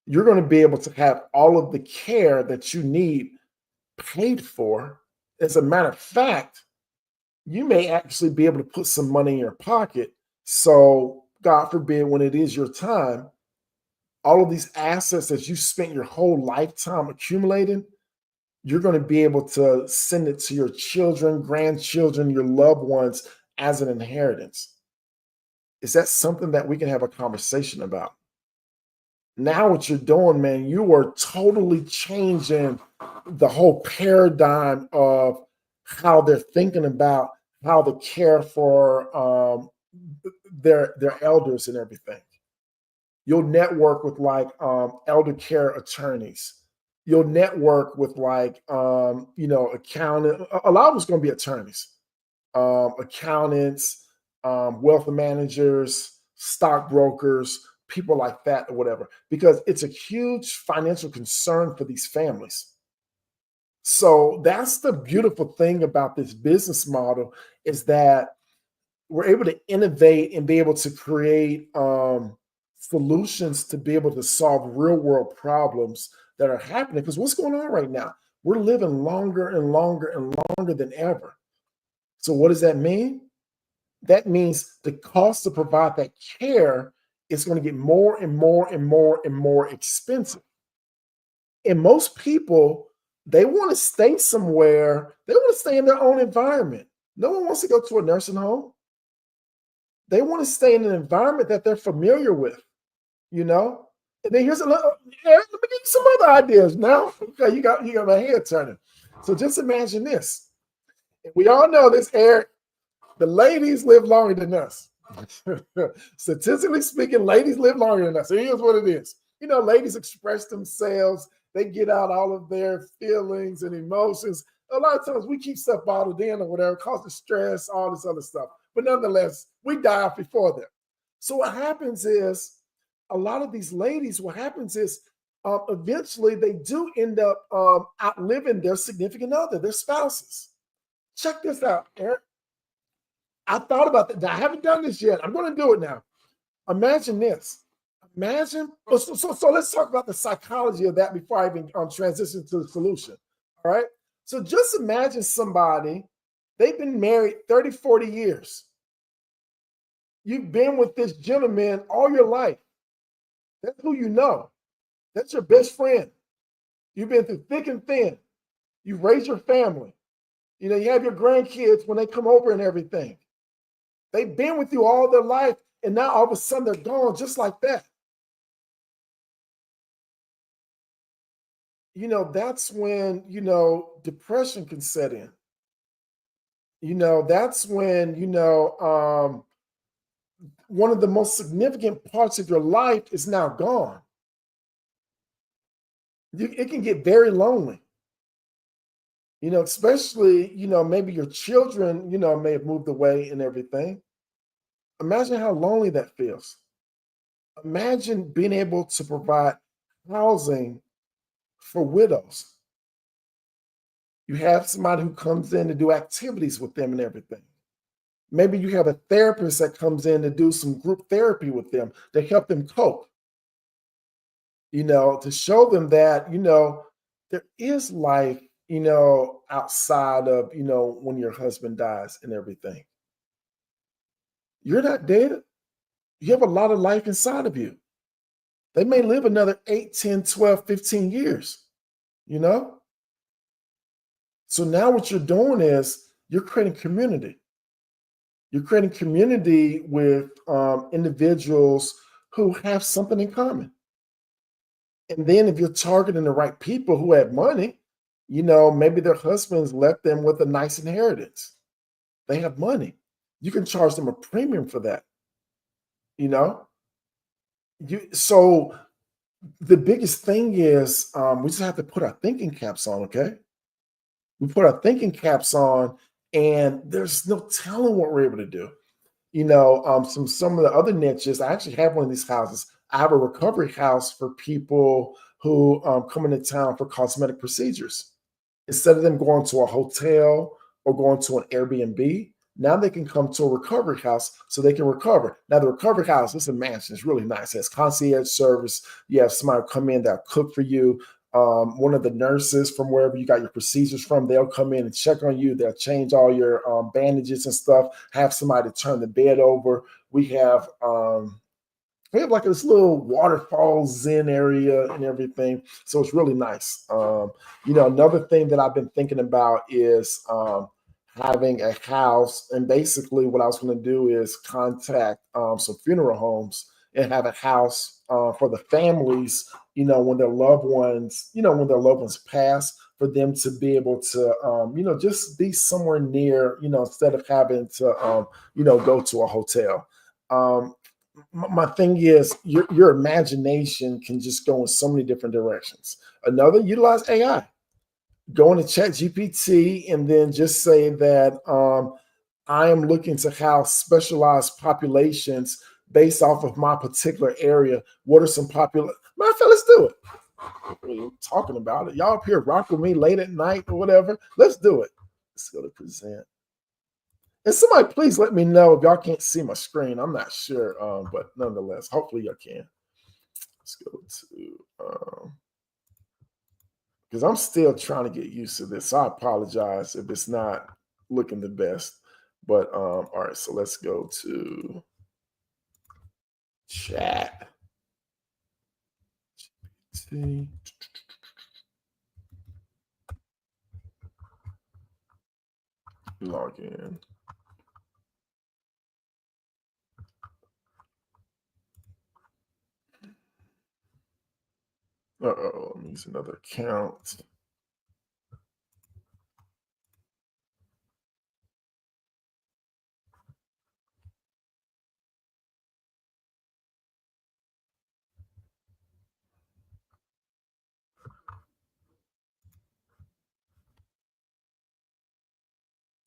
you're going to be able to have all of the care that you need paid for. As a matter of fact, you may actually be able to put some money in your pocket. So, God forbid, when it is your time, all of these assets that you spent your whole lifetime accumulating, you're going to be able to send it to your children, grandchildren, your loved ones as an inheritance. Is that something that we can have a conversation about? Now, what you're doing, man, you are totally changing the whole paradigm of how they're thinking about how to care for their elders and everything. You'll network with like elder care attorneys. You'll network with like you know, accountant. A lot of it's going to be attorneys, accountants, wealth managers, stockbrokers, people like that, or whatever, because it's a huge financial concern for these families. So that's the beautiful thing about this business model, is that we're able to innovate and be able to create solutions to be able to solve real world problems that are happening. Because what's going on right now? We're living longer and longer and longer than ever. So what does that mean? That means the cost to provide that care is going to get more and more and more and more expensive. And most people, they want to stay somewhere. They want to stay in their own environment. No one wants to go to a nursing home. They want to stay in an environment that they're familiar with, you know? And then here's another, Eric, let me give you some other ideas now. Okay, you got my head turning. So just imagine this. We all know this, Eric. The ladies live longer than us. Statistically speaking, ladies live longer than us. So here's what it is. Ladies express themselves, they get out all of their feelings and emotions. A lot of times we keep stuff bottled in or whatever, causes stress, all this other stuff. But nonetheless, we die off before them. So what happens is a lot of these ladies, what happens is eventually they do end up outliving their significant other, their spouses. Check this out, Eric. I thought about that. I haven't done this yet. I'm going to do it now. Imagine this. So let's talk about the psychology of that before I even transition to the solution. All right. So just imagine somebody, they've been married 30, 40 years. You've been with this gentleman all your life. That's who you know. That's your best friend. You've been through thick and thin. You've raised your family. You have your grandkids when they come over and everything. They've been with you all their life, and now all of a sudden they're gone just like that. That's when, depression can set in. That's when, one of the most significant parts of your life is now gone. It can get very lonely. Especially, maybe your children, may have moved away and everything. Imagine how lonely that feels. Imagine being able to provide housing for widows. You have somebody who comes in to do activities with them and everything. Maybe you have a therapist that comes in to do some group therapy with them to help them cope, to show them that, there is life, outside of, when your husband dies and everything. You're not dead. You have a lot of life inside of you. They may live another 8, 10, 12, 15 years, you know? So now what you're doing is you're creating community. You're creating community with individuals who have something in common. And then if you're targeting the right people who have money, maybe their husbands left them with a nice inheritance. They have money. You can charge them a premium for that. You know, so the biggest thing is we just have to put our thinking caps on, okay? We put our thinking caps on, and there's no telling what we're able to do. Some of the other niches, I actually have one of these houses. I have a recovery house for people who come into town for cosmetic procedures. Instead of them going to a hotel or going to an Airbnb, now they can come to a recovery house so they can recover. Now, the recovery house is a mansion. It's really nice. It has concierge service. You have somebody come in that'll cook for you. One of the nurses from wherever you got your procedures from, they'll come in and check on you. They'll change all your bandages and stuff. Have somebody turn the bed over. We have like this little waterfall zen area and everything. So it's really nice. Another thing that I've been thinking about is having a house. And basically what I was going to do is contact some funeral homes and have a house for the families, when their loved ones pass, for them to be able to, just be somewhere near, instead of having to, go to a hotel. My thing is your imagination can just go in so many different directions. Another, utilize AI. Go into Chat GPT and then just say that I am looking to house specialized populations based off of my particular area. What are some popular? Matter of fact, let's do it. What are you talking about it? Y'all up here rock with me late at night or whatever. Let's do it. Let's go to present. And somebody please let me know if y'all can't see my screen. I'm not sure, but nonetheless, hopefully y'all can. Let's go to because I'm still trying to get used to this. So I apologize if it's not looking the best. But all right, so let's go to chat. See. Log in. Uh-oh, let me use another account.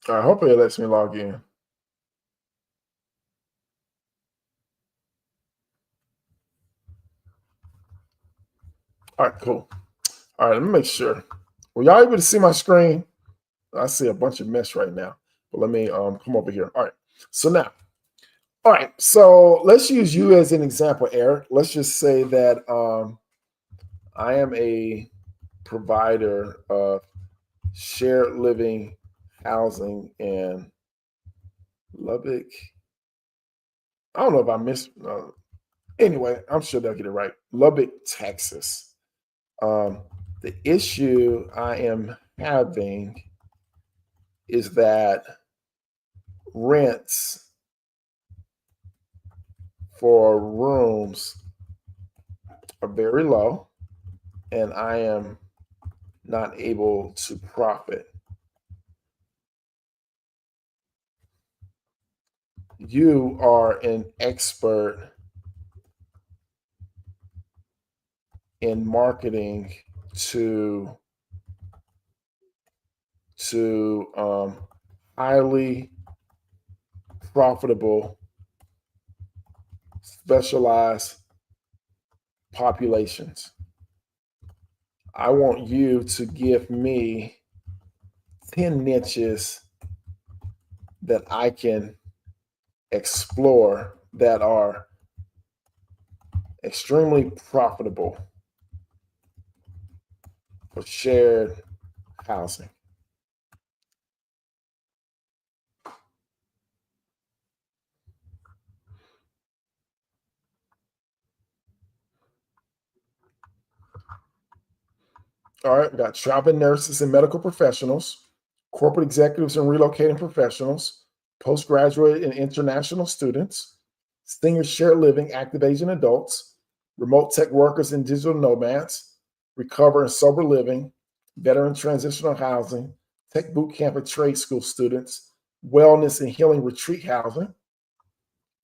All right, hopefully it lets me log in. All right, cool. All right, let me make sure. Were y'all able to see my screen? I see a bunch of mess right now, but let me come over here. All right. So now, all right. So let's use you as an example, Eric. Let's just say that I am a provider of shared living housing in Lubbock. I don't know if I missed. Anyway, I'm sure they'll get it right. Lubbock, Texas. Um, the issue I am having is that rents for rooms are very low, and I am not able to profit. You are an expert in marketing to highly profitable specialized populations. I want you to give me 10 niches that I can explore that are extremely profitable for shared housing. All right, we got traveling nurses and medical professionals, corporate executives and relocating professionals, postgraduate and international students, senior shared living, active Asian adults, remote tech workers and digital nomads, recover and sober living, veteran transitional housing, tech boot camp and trade school students, wellness and healing retreat housing,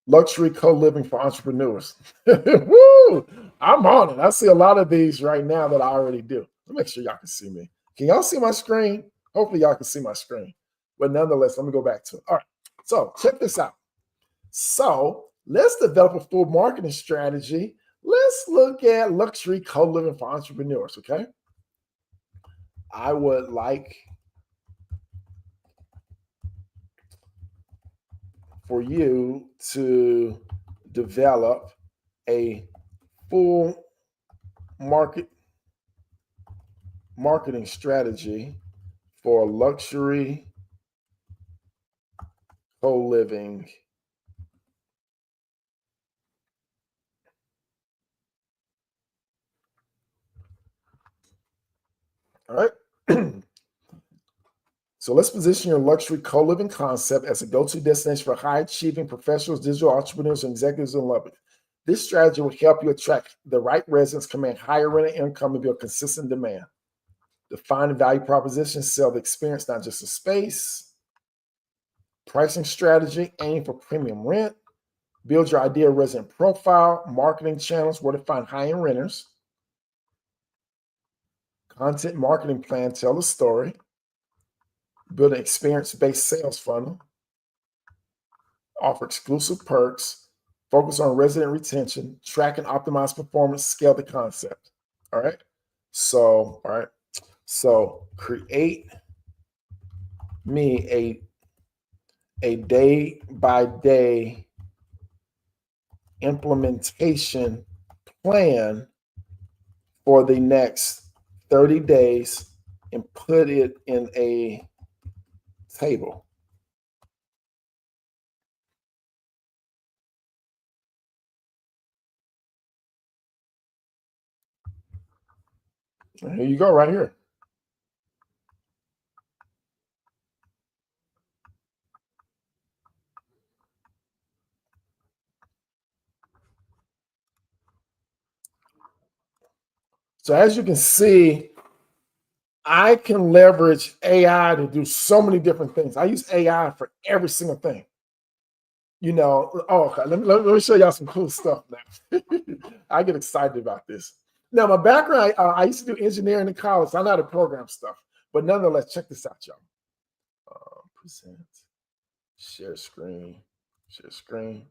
luxury co-living for entrepreneurs. Woo! I'm on it. I see a lot of these right now that I already do. Let me make sure y'all can see me. Can y'all see my screen? Hopefully y'all can see my screen. But nonetheless, let me go back to it. All right. So check this out. So let's develop a full marketing strategy. Let's look at luxury co-living for entrepreneurs. Okay. I would like for you to develop a full marketing strategy for luxury co-living. All right. So let's position your luxury co-living concept as a go-to destination for high-achieving professionals, digital entrepreneurs, and executives in Lubbock. This strategy will help you attract the right residents, command higher rental income, and build consistent demand. Define the value proposition, sell the experience, not just the space. Pricing strategy, aim for premium rent. Build your ideal resident profile, marketing channels, where to find high-end renters. Content marketing plan, tell the story. Build an experience-based sales funnel. Offer exclusive perks. Focus on resident retention. Track and optimize performance. Scale the concept. All right. So, all right. So create me a day by day implementation plan for the next 30 days and put it in a table. And here you go, right here. So as you can see, I can leverage AI to do so many different things. I use AI for every single thing. Okay, let me show y'all some cool stuff now. I get excited about this. Now, my background, I used to do engineering in college. I know how to program stuff, but nonetheless, check this out, y'all. present. Share screen. Share screen.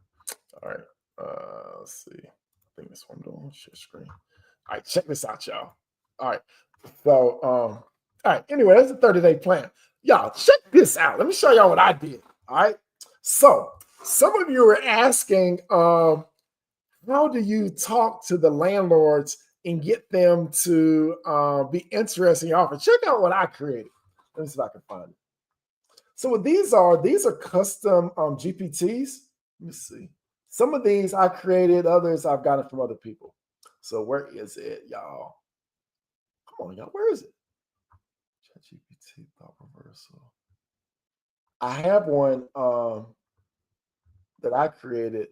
All right. Let's see. I think that's what I'm doing. Share screen. All right, check this out, y'all. All right. So, all right. Anyway, that's a 30-day plan. Y'all, check this out. Let me show y'all what I did. All right. So, some of you are asking, how do you talk to the landlords and get them to be interested in your offer? Check out what I created. Let me see if I can find it. So what these are custom GPTs. Let me see. Some of these I created, others I've gotten from other people. So where is it, y'all? Come on, y'all. Where is it? ChatGPT thought reversal. I have one that I created.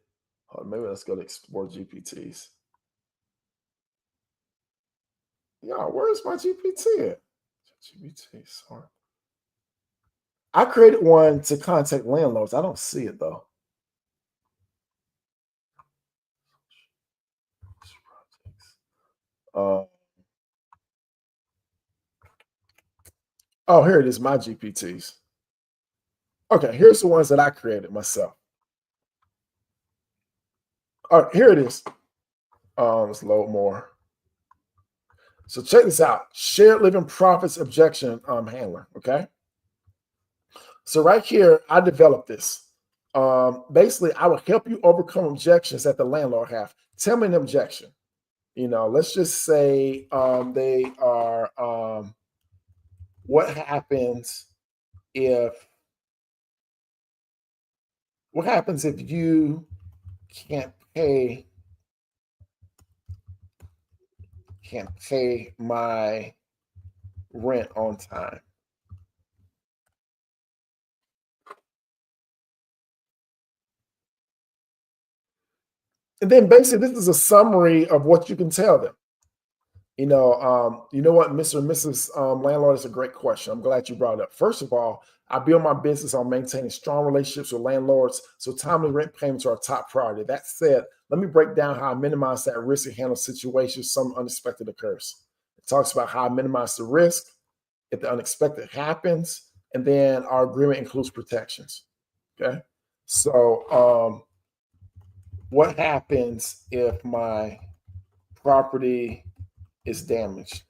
Oh, maybe let's go to explore GPTs. Yeah, where's my GPT at? GPT, sorry. I created one to contact landlords. I don't see it though. Uh, oh, here it is, my GPTs. Okay, here's the ones that I created myself. All right, here it is. Let's load more. So check this out. Shared living profits objection handler. Okay. So right here, I developed this. Basically, I will help you overcome objections that the landlord have. Tell me an objection. Let's just say they are what happens if you can't pay my rent on time? And then basically this is a summary of what you can tell them. You know what, Mr. and Mrs. Landlord, is a great question. I'm glad you brought it up. First of all, I build my business on maintaining strong relationships with landlords, so timely rent payments are a top priority. That said, let me break down how I minimize that risk and handle situations some unexpected occurs. It talks about how I minimize the risk if the unexpected happens, and then our agreement includes protections. Okay, so what happens if my property is damaged?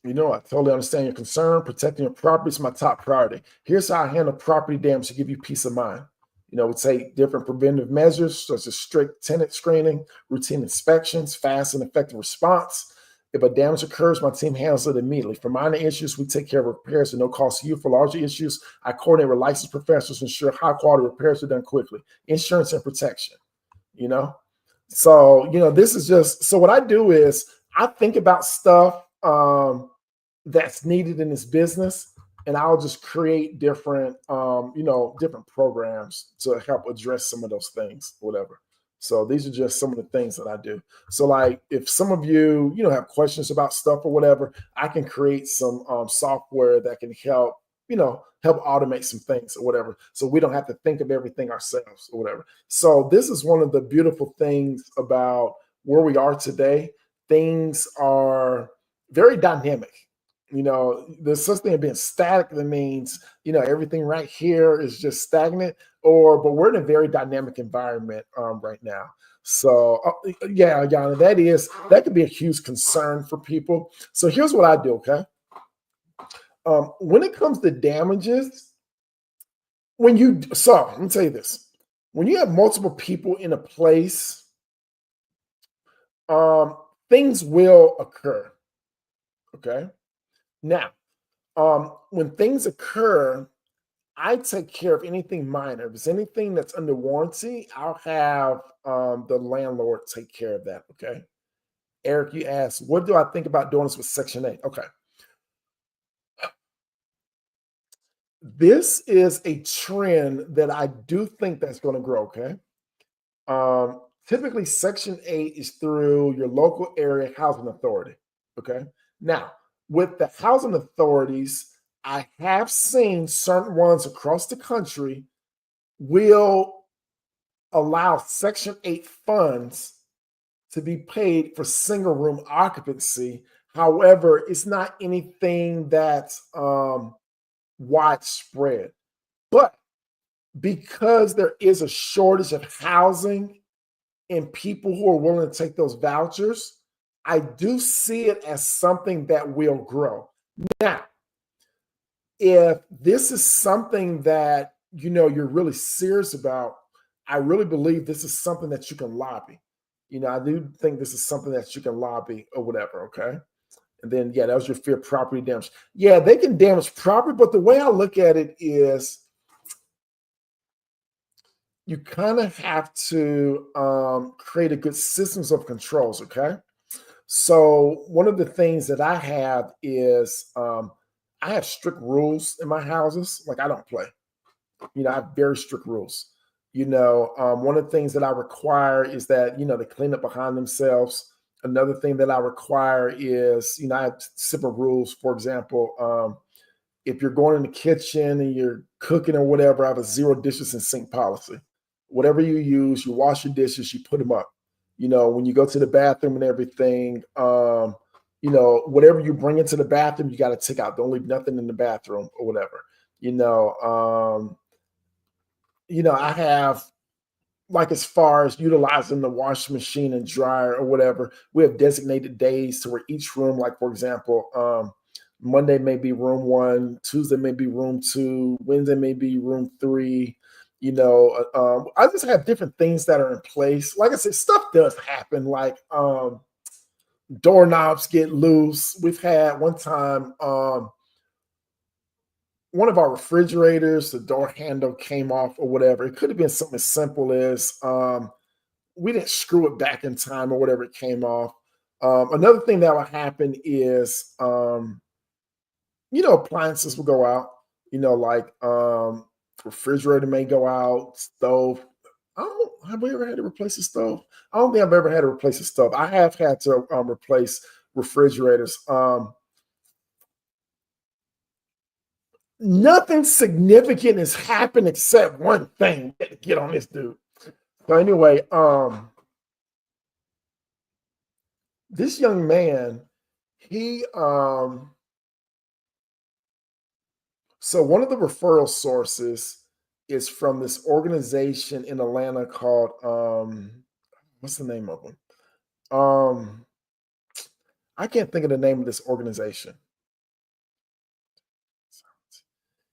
I totally understand your concern. Protecting your property is my top priority. Here's how I handle property damage to give you peace of mind. We take different preventive measures such as strict tenant screening, routine inspections, fast and effective response. If a damage occurs, my team handles it immediately. For minor issues, we take care of repairs at no cost to you. For larger issues, I coordinate with licensed professionals to ensure high quality repairs are done quickly. Insurance and protection, you know? So, this is just, so what I do is I think about stuff that's needed in this business, and I'll just create different different programs to help address some of those things, whatever. So these are just some of the things that I do. So like if some of you have questions about stuff or whatever, I can create some software that can help automate some things or whatever, so we don't have to think of everything ourselves or whatever. So this is one of the beautiful things about where we are today. Things are very dynamic. There's such thing as being static. That means everything right here is just stagnant, but we're in a very dynamic environment right now. So yeah, Yana, that could be a huge concern for people. So here's what I do. Okay, when it comes to damages, let me tell you this: when you have multiple people in a place, things will occur. Okay, now when things occur, I take care of anything minor. If it's anything that's under warranty, I'll have the landlord take care of that. Okay. Eric, you asked, what do I think about doing this with Section 8? Okay. This is a trend that I do think that's going to grow. Okay. Typically, Section 8 is through your local area housing authority. Okay. Now, with the housing authorities, I have seen certain ones across the country will allow Section 8 funds to be paid for single room occupancy. However, it's not anything that's widespread. But because there is a shortage of housing and people who are willing to take those vouchers, I do see it as something that will grow. Now, if this is something that you're really serious about, I really believe this is something that you can lobby. I do think this is something that you can lobby or whatever, okay? And then, yeah, that was your fear property damage. Yeah, they can damage property, but the way I look at it is you kind of have to create a good systems of controls, okay? So one of the things that I have is I have strict rules in my houses. Like I don't play. I have very strict rules. One of the things that I require is that they clean up behind themselves. Another thing that I require is I have simple rules. For example, if you're going in the kitchen and you're cooking or whatever, I have a zero dishes in sink policy. Whatever you use, you wash your dishes, you put them up. When you go to the bathroom and everything, whatever you bring into the bathroom, you got to take out. Don't leave nothing in the bathroom or whatever. I have, like, as far as utilizing the washing machine and dryer or whatever, we have designated days to where each room, like for example, Monday may be room 1, Tuesday may be room 2, Wednesday may be room 3. I just have different things that are in place. Like I said, stuff does happen. Like doorknobs get loose. We've had one time one of our refrigerators, the door handle came off or whatever. It could have been something as simple as we didn't screw it back in time or whatever, it came off. Another thing that will happen is appliances will go out. Like refrigerator may go out, stove. I don't have we ever had to replace a stove? I don't think I've ever had to replace a stove. I have had to replace refrigerators. Nothing significant has happened except one thing. Get on this dude. So anyway, this young man, he so one of the referral sources is from this organization in Atlanta called what's the name of them? I can't think of the name of this organization.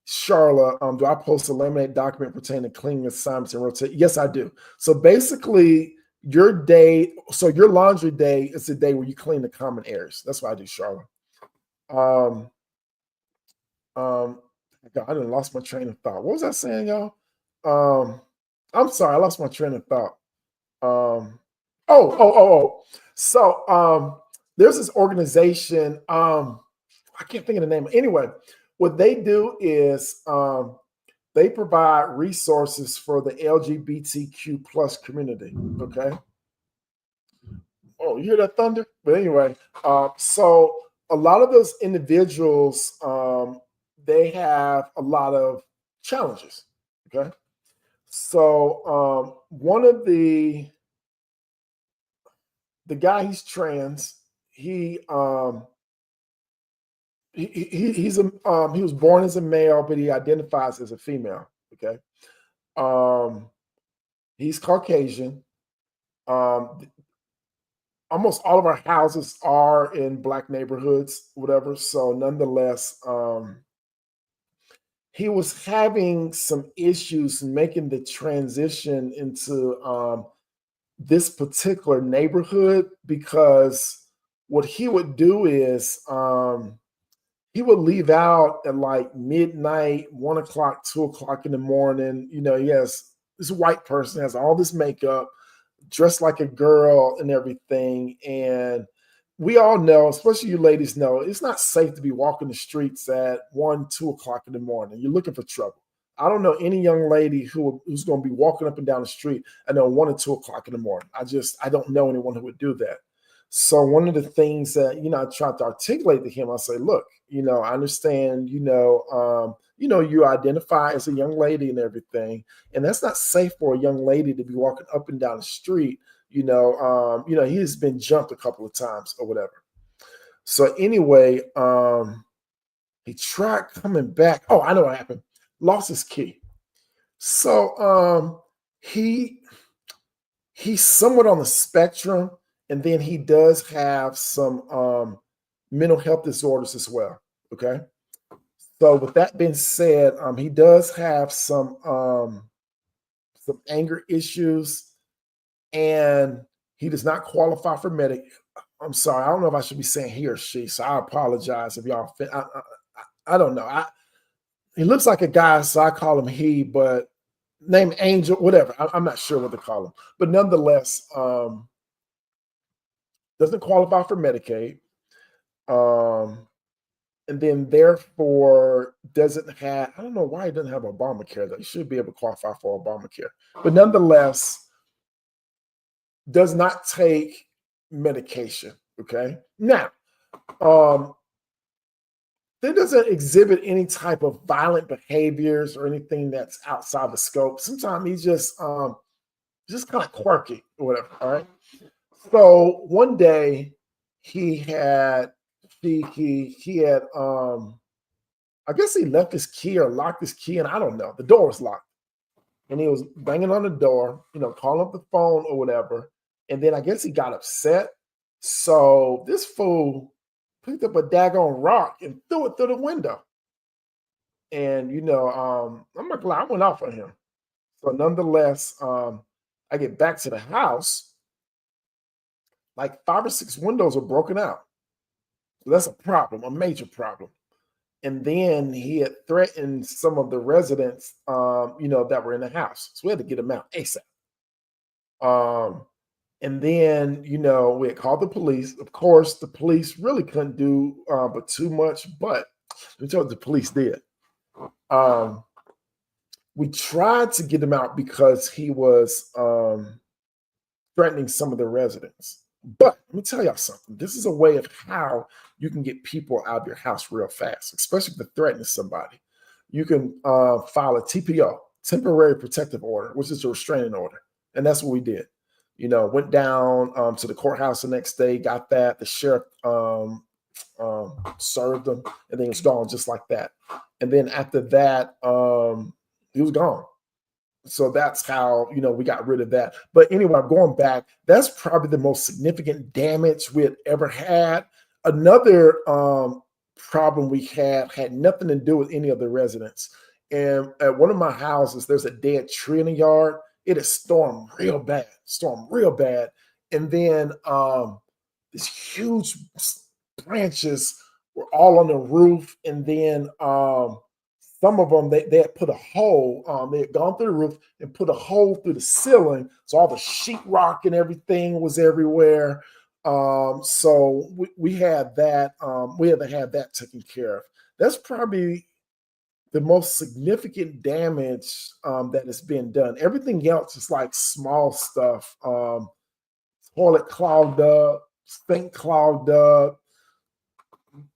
Charla, do I post a laminate document pertaining to cleaning assignments and rotate? Yes, I do. So basically, your day, so your laundry day is the day where you clean the common areas. That's what I do, Charla. God, I done lost my train of thought. What was I saying, y'all? I'm sorry, I lost my train of thought. So there's this organization. I can't think of the name. Anyway, what they do is they provide resources for the LGBTQ plus community. Okay. Oh, you hear that thunder? But anyway, so a lot of those individuals, they have a lot of challenges. Okay. So one of the guy, he's trans. He he was born as a male, but he identifies as a female. Okay. He's Caucasian. Almost all of our houses are in Black neighborhoods, whatever. So nonetheless, he was having some issues making the transition into this particular neighborhood, because what he would do is he would leave out at like midnight, 1 o'clock, 2 o'clock in the morning. He has this white person, has all this makeup, dressed like a girl and everything. And we all know, especially you ladies know, it's not safe to be walking the streets at 1, 2 o'clock in the morning. You're looking for trouble. I don't know any young lady who's going to be walking up and down the street at 1 or 2 o'clock in the morning. I don't know anyone who would do that. So one of the things that I tried to articulate to him, I say, look, I understand, you identify as a young lady and everything, and that's not safe for a young lady to be walking up and down the street He has been jumped a couple of times or whatever. So anyway, he tried coming back. Oh, I know what happened. Lost his key. So he he's somewhat on the spectrum, and then he does have some mental health disorders as well. Okay. So with that being said, he does have some anger issues, and he does not qualify for medic. I'm sorry, I don't know if I should be saying he or she, so I apologize if y'all. I don't know. He looks like a guy, so I call him he, but name Angel, whatever. I'm not sure what to call him, but nonetheless, doesn't qualify for Medicaid, um, and then therefore doesn't have. I don't know why he doesn't have Obamacare. Though he should be able to qualify for Obamacare, but nonetheless, does not take medication. Okay, now, um, there doesn't exhibit any type of violent behaviors or anything that's outside the scope. Sometimes he's just kind of quirky or whatever. All right. So one day he had he had I guess he left his key or locked his key, and I don't know. The door was locked. And he was banging on the door, calling up the phone or whatever. And then I guess he got upset. So this fool picked up a daggone rock and threw it through the window. And I'm not glad I went off on him. So nonetheless, I get back to the house, like 5 or 6 windows are broken out. So that's a problem, a major problem. And then he had threatened some of the residents, that were in the house. So we had to get him out ASAP. Um, and then, we had called the police. Of course, the police really couldn't do but too much, but let me tell you what the police did. Um, we tried to get him out because he was threatening some of the residents. But let me tell y'all something. This is a way of how you can get people out of your house real fast, especially if they're threatening somebody. You can file a TPO, temporary protective order, which is a restraining order. And that's what we did. Went down to the courthouse the next day, got that. The sheriff served them, and then he was gone just like that. And then after that, he was gone. So that's how we got rid of that. But anyway, going back, that's probably the most significant damage we had ever had. Another problem we had nothing to do with any of the residents. And at one of my houses, there's a dead tree in the yard. It is stormed real bad. And then these huge branches were all on the roof, and then some of them they had put a hole. They had gone through the roof and put a hole through the ceiling, so all the sheetrock and everything was everywhere. So we had that. We had to have that taken care of. That's probably the most significant damage that has been done. Everything else is like small stuff. Toilet clogged up, sink clogged up,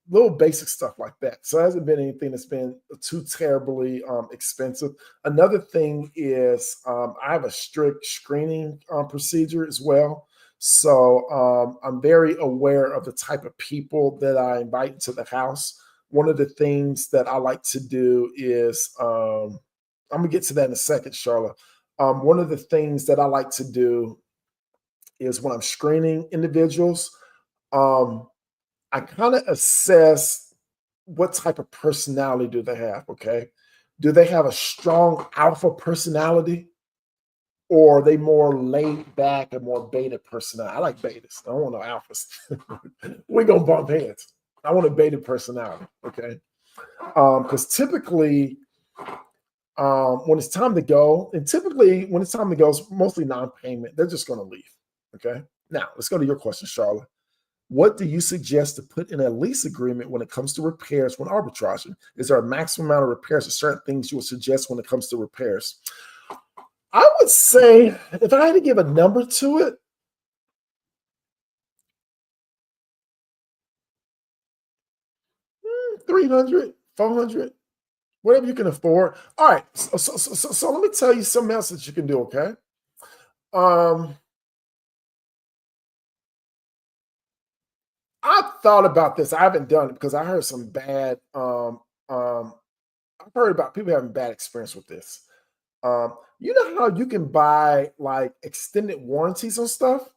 little basic stuff like that. So it hasn't been anything that's been too terribly expensive. Another thing is I have a strict screening procedure as well. So I'm very aware of the type of people that I invite into the house. One of the things that I like to do is I'm gonna get to that in a second, Charlotte. One of the things that I like to do is when I'm screening individuals, I kind of assess what type of personality do they have, okay? Do they have a strong alpha personality, or are they more laid back and more beta personality? I like betas. I don't want no alphas. We're going to bump heads. I want a beta personality, okay? Because typically, when it's time to go, and typically when it's time to go, it's mostly non-payment. They're just going to leave, okay? Now, let's go to your question, Charlotte. What do you suggest to put in a lease agreement when it comes to repairs when arbitraging? Is there a maximum amount of repairs or certain things you would suggest when it comes to repairs? I would say, if I had to give a number to it, 300, 400, whatever you can afford. All right. So let me tell you something else that you can do, okay? Um, I've thought about this. I haven't done it because I heard some bad. Um, I've heard about people having bad experience with this. You know how you can buy like extended warranties on stuff?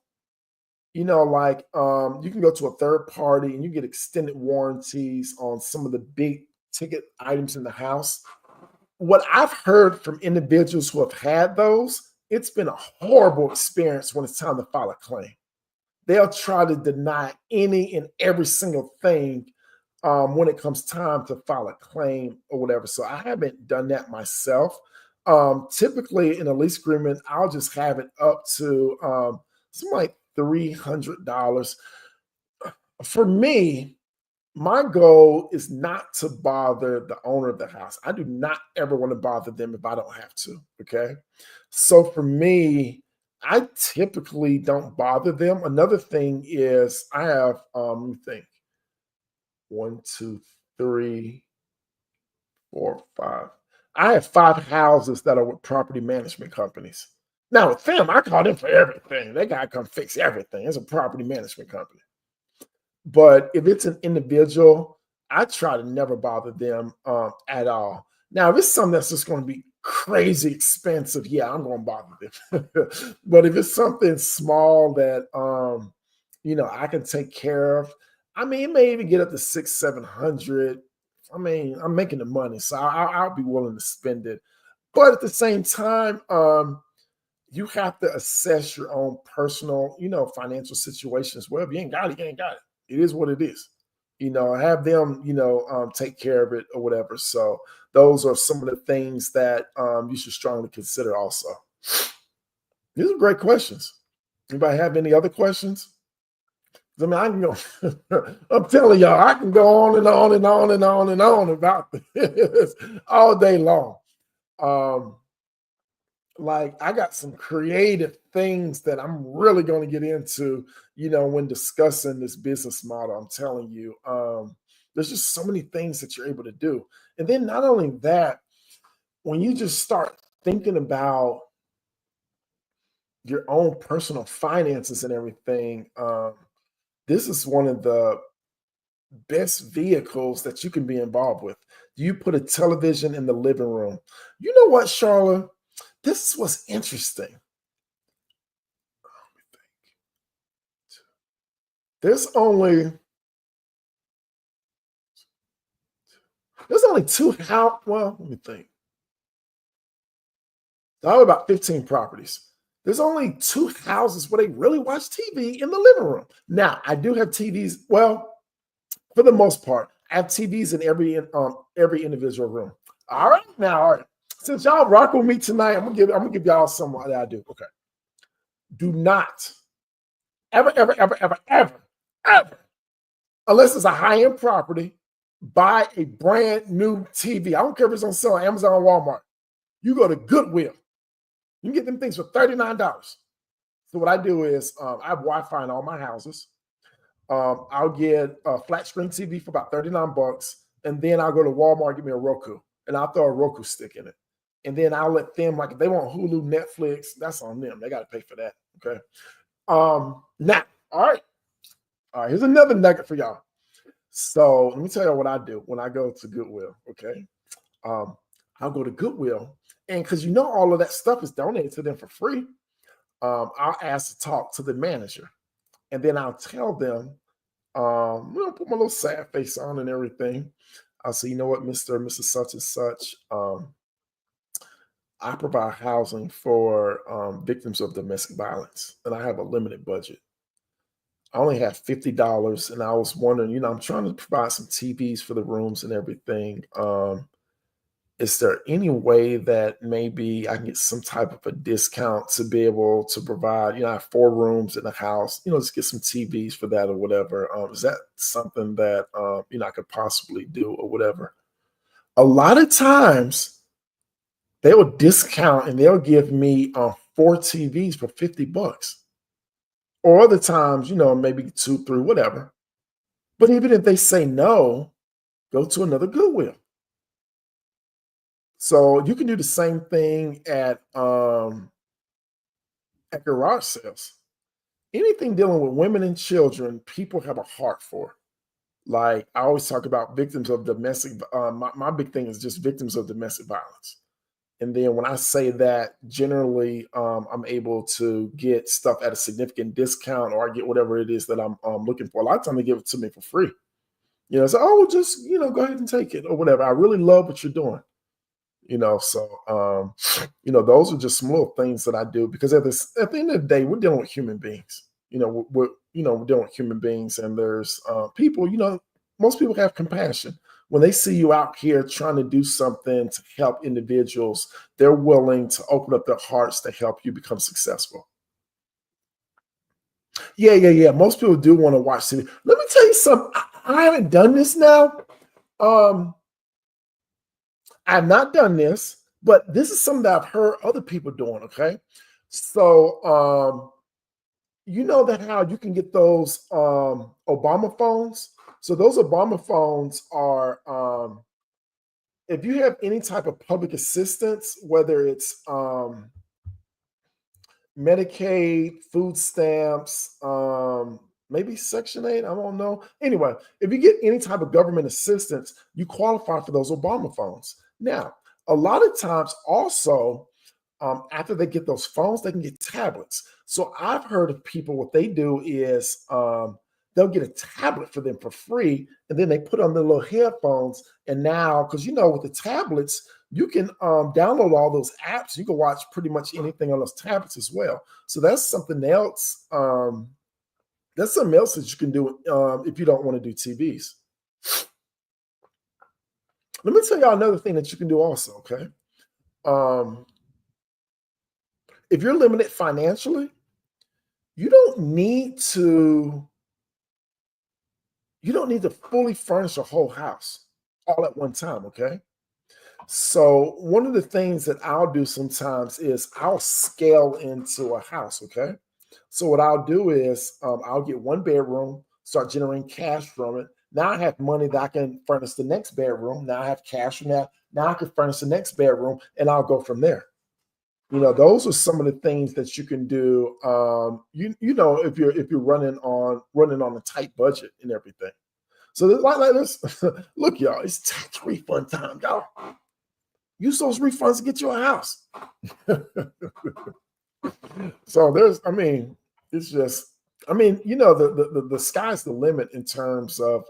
Like you can go to a third party and you get extended warranties on some of the big ticket items in the house. What I've heard from individuals who have had those, it's been a horrible experience when it's time to file a claim. They'll try to deny any and every single thing when it comes time to file a claim or whatever. So I haven't done that myself. Typically, in a lease agreement, I'll just have it up to something like $300. For me, my goal is not to bother the owner of the house. I do not ever want to bother them if I don't have to. Okay. So for me, I typically don't bother them. Another thing is I have let me think, one, two, three, four, five. I have five houses that are with property management companies. Now with them, I call them for everything. They gotta come fix everything. It's a property management company. But if it's an individual, I try to never bother them at all. Now, if it's something that's just going to be crazy expensive, yeah, I'm going to bother them. But if it's something small that I can take care of, I mean, it may even get up to six, 700. I mean, I'm making the money, so I'll be willing to spend it. But at the same time, you have to assess your own personal, financial situations. Well, if you ain't got it, you ain't got it. It is what it is. Have them, take care of it or whatever. So those are some of the things that you should strongly consider also. These are great questions. Anybody have any other questions? I mean, I can go, I'm telling y'all, I can go on and on and on and on and on about this all day long. Like I got some creative things that I'm really going to get into, when discussing this business model. I'm telling you, there's just so many things that you're able to do. And then not only that, when you just start thinking about your own personal finances and everything, this is one of the best vehicles that you can be involved with. You put a television in the living room. You know what, Charlotte? This is what's interesting. There's only two how well, let me think. I have about 15 properties. There's only two houses where they really watch TV in the living room. Now, I do have TVs. Well, for the most part, I have TVs in every individual room. All right, now, all right. Since y'all rock with me tonight, I'm gonna give y'all some that I do. Okay. Do not ever, ever, ever, ever, ever, ever, unless it's a high-end property, buy a brand new TV. I don't care if it's on sale on Amazon or Walmart. You go to Goodwill. You can get them things for $39. So what I do is I have Wi-Fi in all my houses. I'll get a flat screen TV for about 39 bucks. And then I'll go to Walmart, get me a Roku, and I'll throw a Roku stick in it. And then I'll let them, like if they want Hulu, Netflix, that's on them. They got to pay for that. Okay. Now, all right. All right, here's another nugget for y'all. So let me tell you what I do when I go to Goodwill. Okay. I'll go to Goodwill, and because all of that stuff is donated to them for free, I'll ask to talk to the manager, and then I'll tell them, put my little sad face on and everything. I'll say, you know what, Mr. and Mrs. Such and Such, I provide housing for victims of domestic violence, and I have a limited budget. I only have $50, and I was wondering, I'm trying to provide some TVs for the rooms and everything. Is there any way that maybe I can get some type of a discount to be able to provide, I have four rooms in the house, just get some TVs for that or whatever. Is that something that, I could possibly do or whatever? A lot of times they will discount and they'll give me four TVs for 50 bucks. Or other times, maybe two, three, whatever. But even if they say no, go to another Goodwill. So you can do the same thing at garage sales. anything dealing with women and children, people have a heart for. Like I always talk about victims of domestic. My big thing is just victims of domestic violence. And then when I say that, generally, I'm able to get stuff at a significant discount, or I get whatever it is that I'm looking for. A lot of time they give it to me for free. So oh, just go ahead and take it or whatever. I really love what you're doing. So those are just some little things that I do because at the end of the day, we're dealing with human beings. We're dealing with human beings, and there's people. Most people have compassion when they see you out here trying to do something to help individuals. They're willing to open up their hearts to help you become successful. Yeah, yeah, yeah. Most people do want to watch TV. Let me tell you something. I haven't done this now. Um, I've not done this, but this is something that I've heard other people doing. Okay, so you know that how you can get those Obama phones. So those Obama phones are if you have any type of public assistance, whether it's Medicaid, food stamps, maybe Section 8, I don't know. Anyway, if you get any type of government assistance, you qualify for those Obama phones. Now, a lot of times also, after they get those phones, they can get tablets. So I've heard of people, what they do is they'll get a tablet for them for free, and then they put on their little headphones. And now, because with the tablets, you can download all those apps. You can watch pretty much anything on those tablets as well. So that's something else. That's something else that you can do if you don't want to do TVs. Let me tell y'all another thing that you can do also, okay? If you're limited financially, you don't need to fully furnish a whole house all at one time, okay? So one of the things that I'll do sometimes is I'll scale into a house, okay? So what I'll do is I'll get one bedroom, start generating cash from it. Now I have money that I can furnish the next bedroom. Now I have cash from that. Now I can furnish the next bedroom, and I'll go from there. Those are some of the things that you can do. If you're running on a tight budget and everything. So like this, look, y'all, it's tax refund time, y'all. Use those refunds to get you a house. So it's just, the sky's the limit in terms of,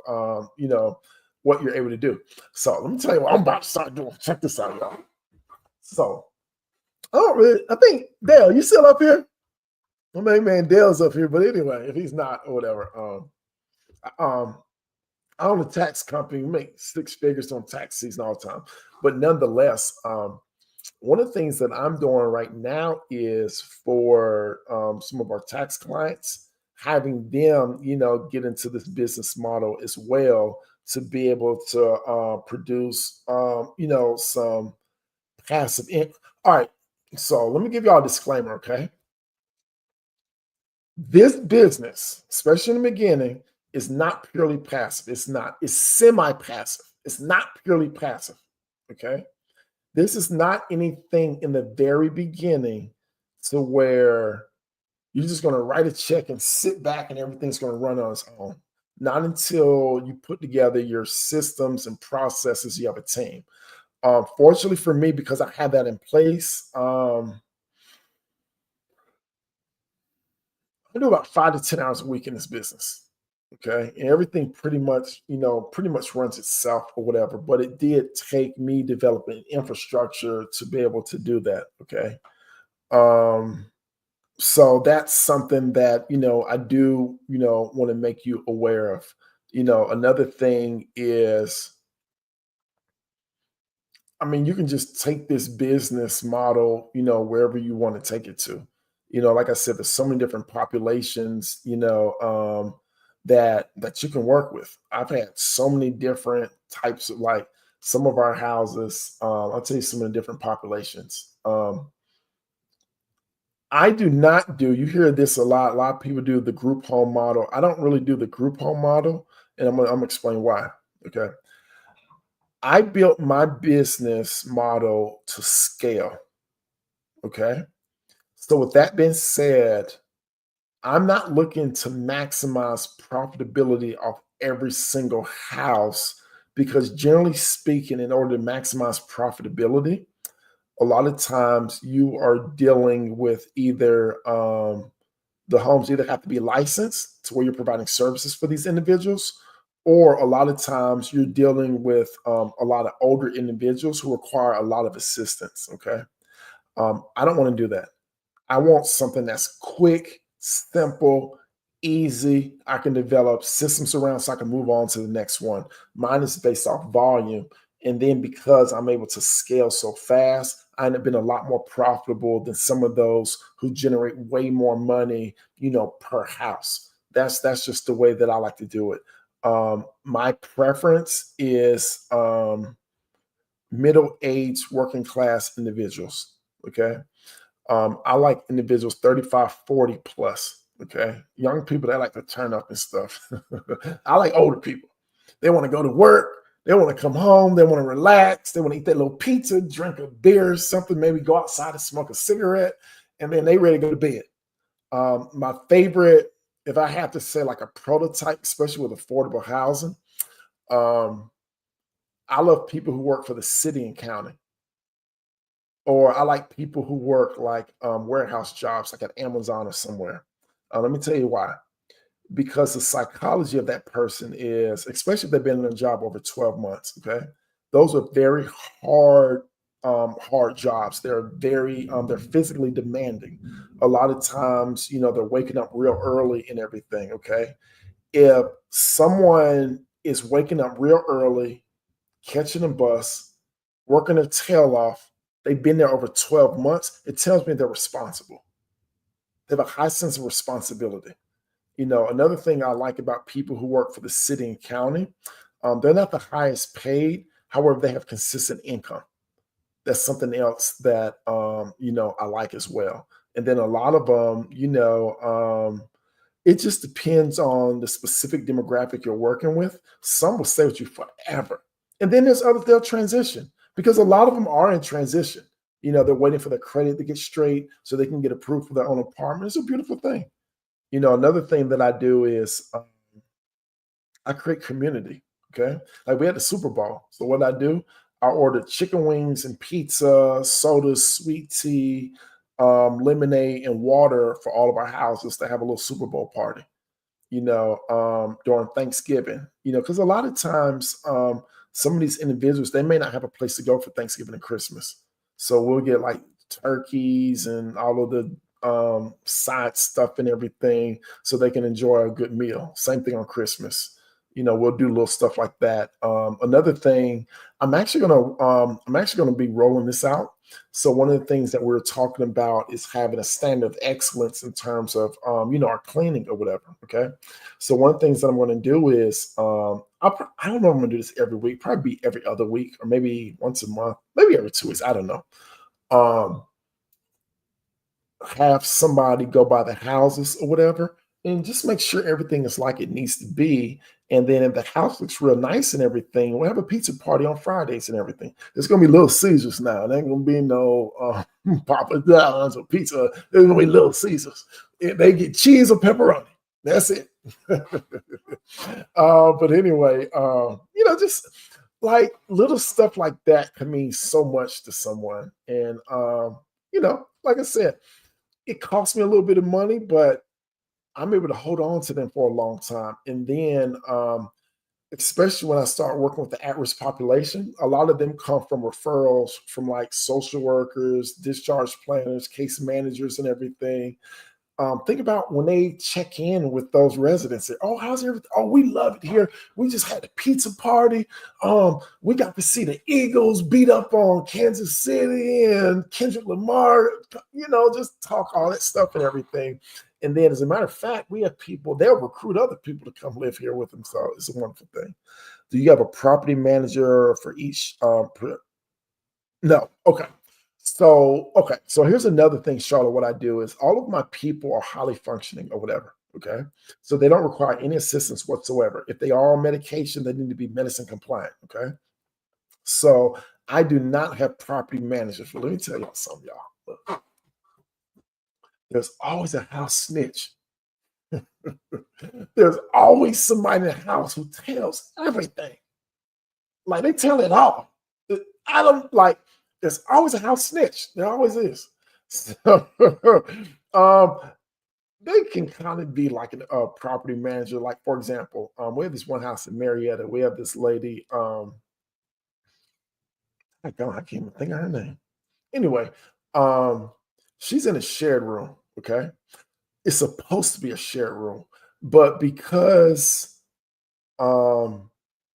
what you're able to do. So let me tell you what I'm about to start doing. Check this out, y'all. So I think Dale, you still up here? Well, maybe man Dale's up here, but anyway, if he's not or whatever, I own a tax company. We make six figures on tax season all the time. But nonetheless, one of the things that I'm doing right now is for some of our tax clients, having them, get into this business model as well to be able to produce, some passive income. All right. So let me give y'all a disclaimer, okay? This business, especially in the beginning, is not purely passive. It's not. It's semi-passive. It's not purely passive. Okay. This is not anything in the very beginning to where you're just going to write a check and sit back and everything's going to run on its own. Not until you put together your systems and processes, you have a team. Fortunately for me, because I had that in place, I do about 5 to 10 hours a week in this business. Okay. And everything pretty much runs itself or whatever. But it did take me developing infrastructure to be able to do that. Okay. Um, so that's something that, I do, want to make you aware of. Another thing is, you can just take this business model, wherever you want to take it to. Like I said, there's so many different populations, that you can work with. I've had so many different types of, like, some of our houses. I'll tell you some of the different populations. I do not do. You hear this a lot. A lot of people do the group home model. I don't really do the group home model, and I'm gonna explain why. Okay. I built my business model to scale. Okay. So with that being said, I'm not looking to maximize profitability off every single house because, generally speaking, in order to maximize profitability, a lot of times you are dealing with either the homes either have to be licensed to where you're providing services for these individuals, or a lot of times you're dealing with a lot of older individuals who require a lot of assistance. Okay. I don't want to do that. I want something that's quick, simple, easy. I can develop systems around so I can move on to the next one. Mine is based off volume. And then because I'm able to scale so fast, I end up being a lot more profitable than some of those who generate way more money, per house. That's just the way that I like to do it. My preference is middle-aged working class individuals. Okay. I like individuals 35, 40 plus. Okay. Young people that like to turn up and stuff. I like older people. They want to go to work. They want to come home. They want to relax. They want to eat that little pizza, drink a beer, or something, maybe go outside and smoke a cigarette, and then they ready to go to bed. My favorite, if I have to say like a prototype, especially with affordable housing, um, I love people who work for the city and county. Or I like people who work like warehouse jobs, like at Amazon or somewhere. Let me tell you why. Because the psychology of that person is, especially if they've been in a job over 12 months, okay? Those are very hard, hard jobs. They're physically demanding. A lot of times, they're waking up real early and everything, okay? If someone is waking up real early, catching a bus, working their tail off. They've been there over 12 months. It tells me they're responsible. They have a high sense of responsibility. Another thing I like about people who work for the city and county, they're not the highest paid. However, they have consistent income. That's something else that I like as well. And then a lot of them, it just depends on the specific demographic you're working with. Some will stay with you forever. And then there's others, they'll transition because a lot of them are in transition. They're waiting for their credit to get straight so they can get approved for their own apartment. It's a beautiful thing. Another thing that I do is I create community. Okay. Like we had the Super Bowl. So what I do, I ordered chicken wings and pizza, sodas, sweet tea, lemonade, and water for all of our houses to have a little Super Bowl party, during Thanksgiving, because a lot of times some of these individuals, they may not have a place to go for Thanksgiving and Christmas. So we'll get like turkeys and all of the side stuff and everything so they can enjoy a good meal. Same thing on Christmas. We'll do little stuff like that. Another thing, I'm actually gonna be rolling this out. So one of the things that we're talking about is having a standard of excellence in terms of our cleaning or whatever. Okay. So one of the things that I'm going to do is I don't know if I'm going to do this every week, probably be every other week or maybe once a month, maybe every 2 weeks. I don't know. Um, have somebody go by the houses or whatever and just make sure everything is like it needs to be. And then if the house looks real nice and everything, we'll have a pizza party on Fridays and everything. It's gonna be Little Caesars now. It ain't gonna be no Papa John's or pizza. There's gonna be Little Caesars. They get cheese or pepperoni. That's it. But anyway, just like little stuff like that can mean so much to someone. And like I said, it costs me a little bit of money, but I'm able to hold on to them for a long time. And then, especially when I start working with the at-risk population, a lot of them come from referrals from like social workers, discharge planners, case managers, and everything. Think about when they check in with those residents. Oh, how's everything? Oh, we love it here. We just had a pizza party. We got to see the Eagles beat up on Kansas City and Kendrick Lamar. Just talk all that stuff and everything. And then, as a matter of fact, we have people. They'll recruit other people to come live here with them. So it's a wonderful thing. Do you have a property manager for each? No. Okay. So here's another thing, Charlotte. What I do is all of my people are highly functioning or whatever. Okay. So they don't require any assistance whatsoever. If they are on medication, they need to be medicine compliant. Okay. So I do not have property managers. But let me tell y'all something, y'all. Look, there's always a house snitch. There's always somebody in the house who tells everything. Like they tell it all. I don't like. There's always a house snitch. There always is. So, um, they can kind of be like a property manager. Like for example, we have this one house in Marietta. We have this lady. I can't even think of her name. Anyway, um, she's in a shared room. Okay, it's supposed to be a shared room, but because um,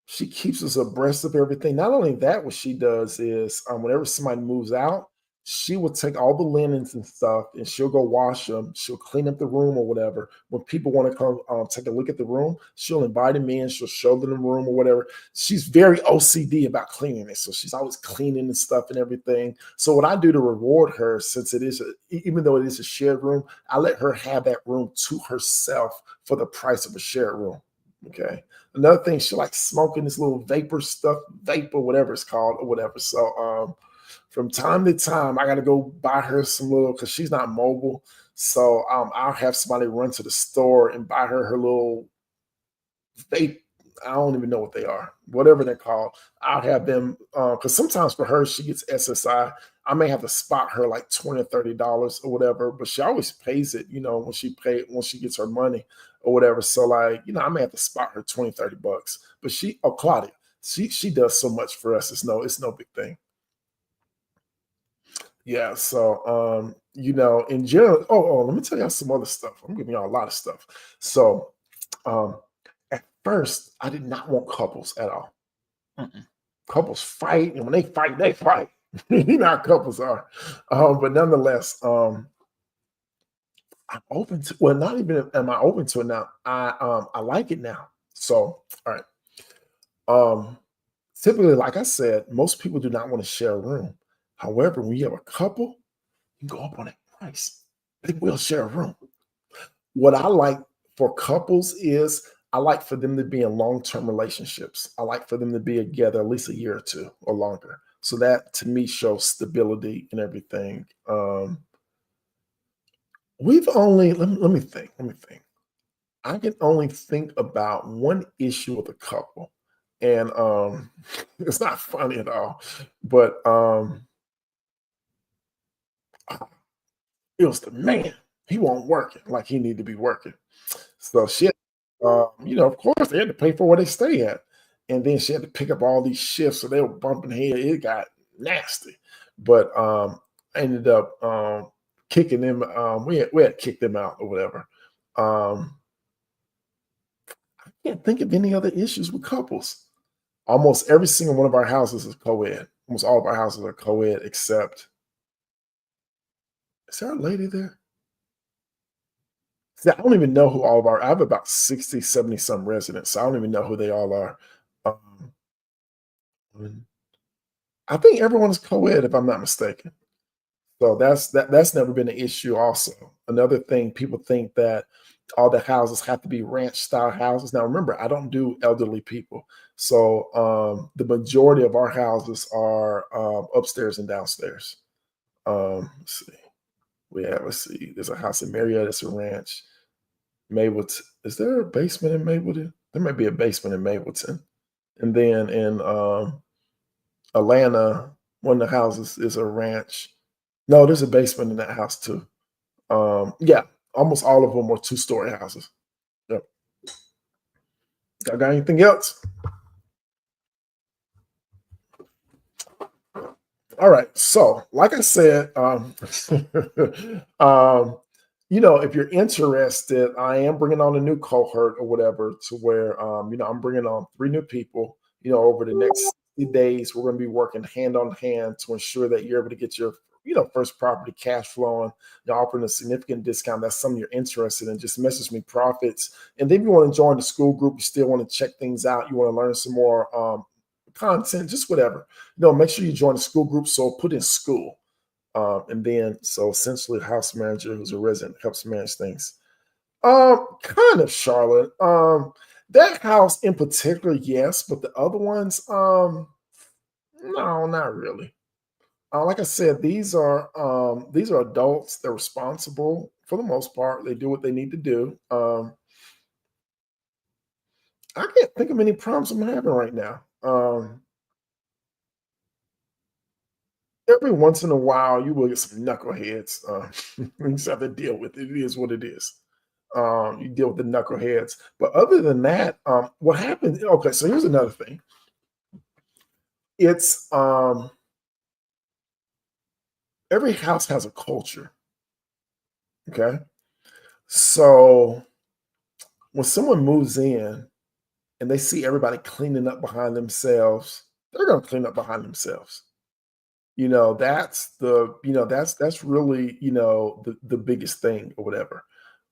she keeps us abreast of everything. Not only that, what she does is whenever somebody moves out, she will take all the linens and stuff and she'll go wash them. She'll clean up the room or whatever. When people want to come take a look at the room, she'll invite them in. She'll show them the room or whatever. She's very OCD about cleaning it. So she's always cleaning and stuff and everything. So what I do to reward her, since it is, even though it is a shared room, I let her have that room to herself for the price of a shared room. Okay. Another thing, she likes smoking this little vapor stuff, vapor, whatever it's called, or whatever. So from time to time, I gotta go buy her some little because she's not mobile. So I'll have somebody run to the store and buy her little vape. I don't even know what they are, whatever they're called. I'll have them because sometimes for her, she gets SSI. I may have to spot her like $20 or $30 or whatever, but she always pays it, when she gets her money or whatever. So like, I may have to spot her 20, $30. But Claudia, she does so much for us. It's no big thing. Yeah. So in general, let me tell y'all some other stuff. I'm giving y'all a lot of stuff. So um at first I did not want couples at all. Mm-mm. Couples fight, and when they fight, they fight. You know how couples are. But nonetheless, I'm open to. Well, not even am I open to it now. I like it now. So, all right. Um, Typically, like I said, most people do not want to share a room. However, when you have a couple, you go up on that price. They will share a room. What I like for couples is I like for them to be in long-term relationships. I like for them to be together at least a year or two or longer. So that to me shows stability and everything. We've only let me think. Let me think. I can only think about one issue with a couple, and it's not funny at all. But it was the man. He won't work it like he need to be working. So of course, they had to pay for where they stay at, and then she had to pick up all these shifts, so they were bumping head. It got nasty, but I ended up kicking them. We had kicked them out or whatever. Um, can't think of any other issues with couples. Almost every single one of our houses is co-ed. Almost all of our houses are co-ed, except is there a lady there? See, I don't even know who all of our I have about 60, 70 some residents. So I don't even know who they all are. Um, mm, I think everyone is co-ed if I'm not mistaken. So that's never been an issue also. Another thing, people think that all the houses have to be ranch style houses. Now remember, I don't do elderly people. So the majority of our houses are upstairs and downstairs. Let's see. Let's see. There's a house in Marietta, it's a ranch. Mableton. Is there a basement in Mableton? There might be a basement in Mableton. And then in Atlanta, one of the houses is a ranch. No, there's a basement in that house too. Yeah, almost all of them are two-story houses. Yep. I got anything else? All right. So, like I said, if you're interested, I am bringing on a new cohort or whatever to where, I'm bringing on three new people. Over the next 60 days, we're going to be working hand on hand to ensure that you're able to get your, first property cash flowing. You're offering a significant discount. That's something you're interested in. Just message me profits. And then if you want to join the school group, you still want to check things out. You want to learn some more content, just whatever. Make sure you join the school group. So put in school. And then, so essentially, a house manager who's a resident helps manage things. Kind of, Charlotte. That house in particular, yes, but the other ones, no, not really. Like I said, these are adults. They're responsible for the most part. They do what they need to do. I can't think of any problems I'm having right now. Every once in a while, you will get some knuckleheads. You just have to deal with it. It is what it is. You deal with the knuckleheads. But other than that, what happened? Okay, so here's another thing. It's every house has a culture. Okay, so when someone moves in and they see everybody cleaning up behind themselves, they're going to clean up behind themselves. That's really the biggest thing or whatever.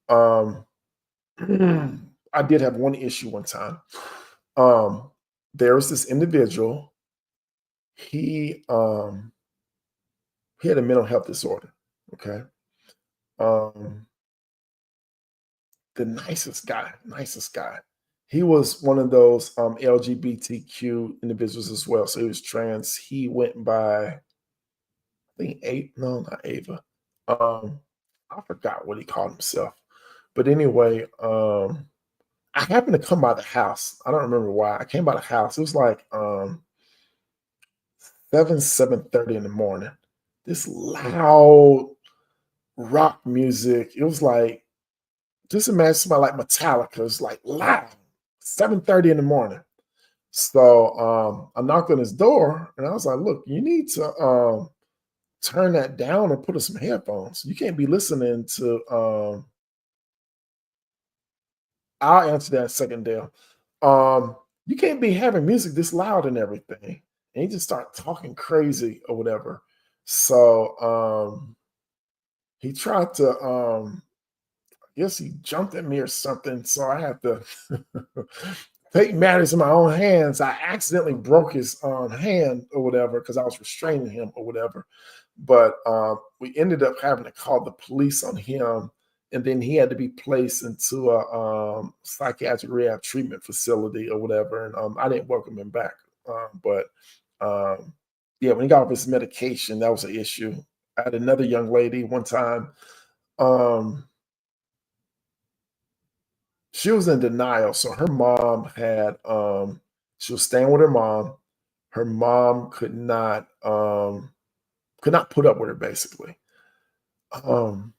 Um, I did have one issue one time. Um, there was this individual. He um he had a mental health disorder. Okay. Um, the nicest guy. He was one of those LGBTQ individuals as well. So he was trans. He went by, I think, no, not Ava. Um, I forgot what he called himself. But anyway, I happened to come by the house. I don't remember why. I came by the house. It was like 7:30 in the morning. This loud rock music. It was like, just imagine somebody like Metallica. It's like loud, 7:30 in the morning. So I knocked on his door and I was like, look, you need to turn that down and put on some headphones. You can't be listening to I'll answer that second Dale. You can't be having music this loud and everything. And he just start talking crazy or whatever. So he tried to I guess he jumped at me or something. So I had to take matters in my own hands. I accidentally broke his hand or whatever because I was restraining him or whatever. But we ended up having to call the police on him, and then he had to be placed into a psychiatric rehab treatment facility or whatever. And I didn't welcome him back. But yeah, when he got off his medication, that was an issue. I had another young lady one time. Um, she was in denial. So her mom had she was staying with her mom. Her mom could not put up with her basically. Um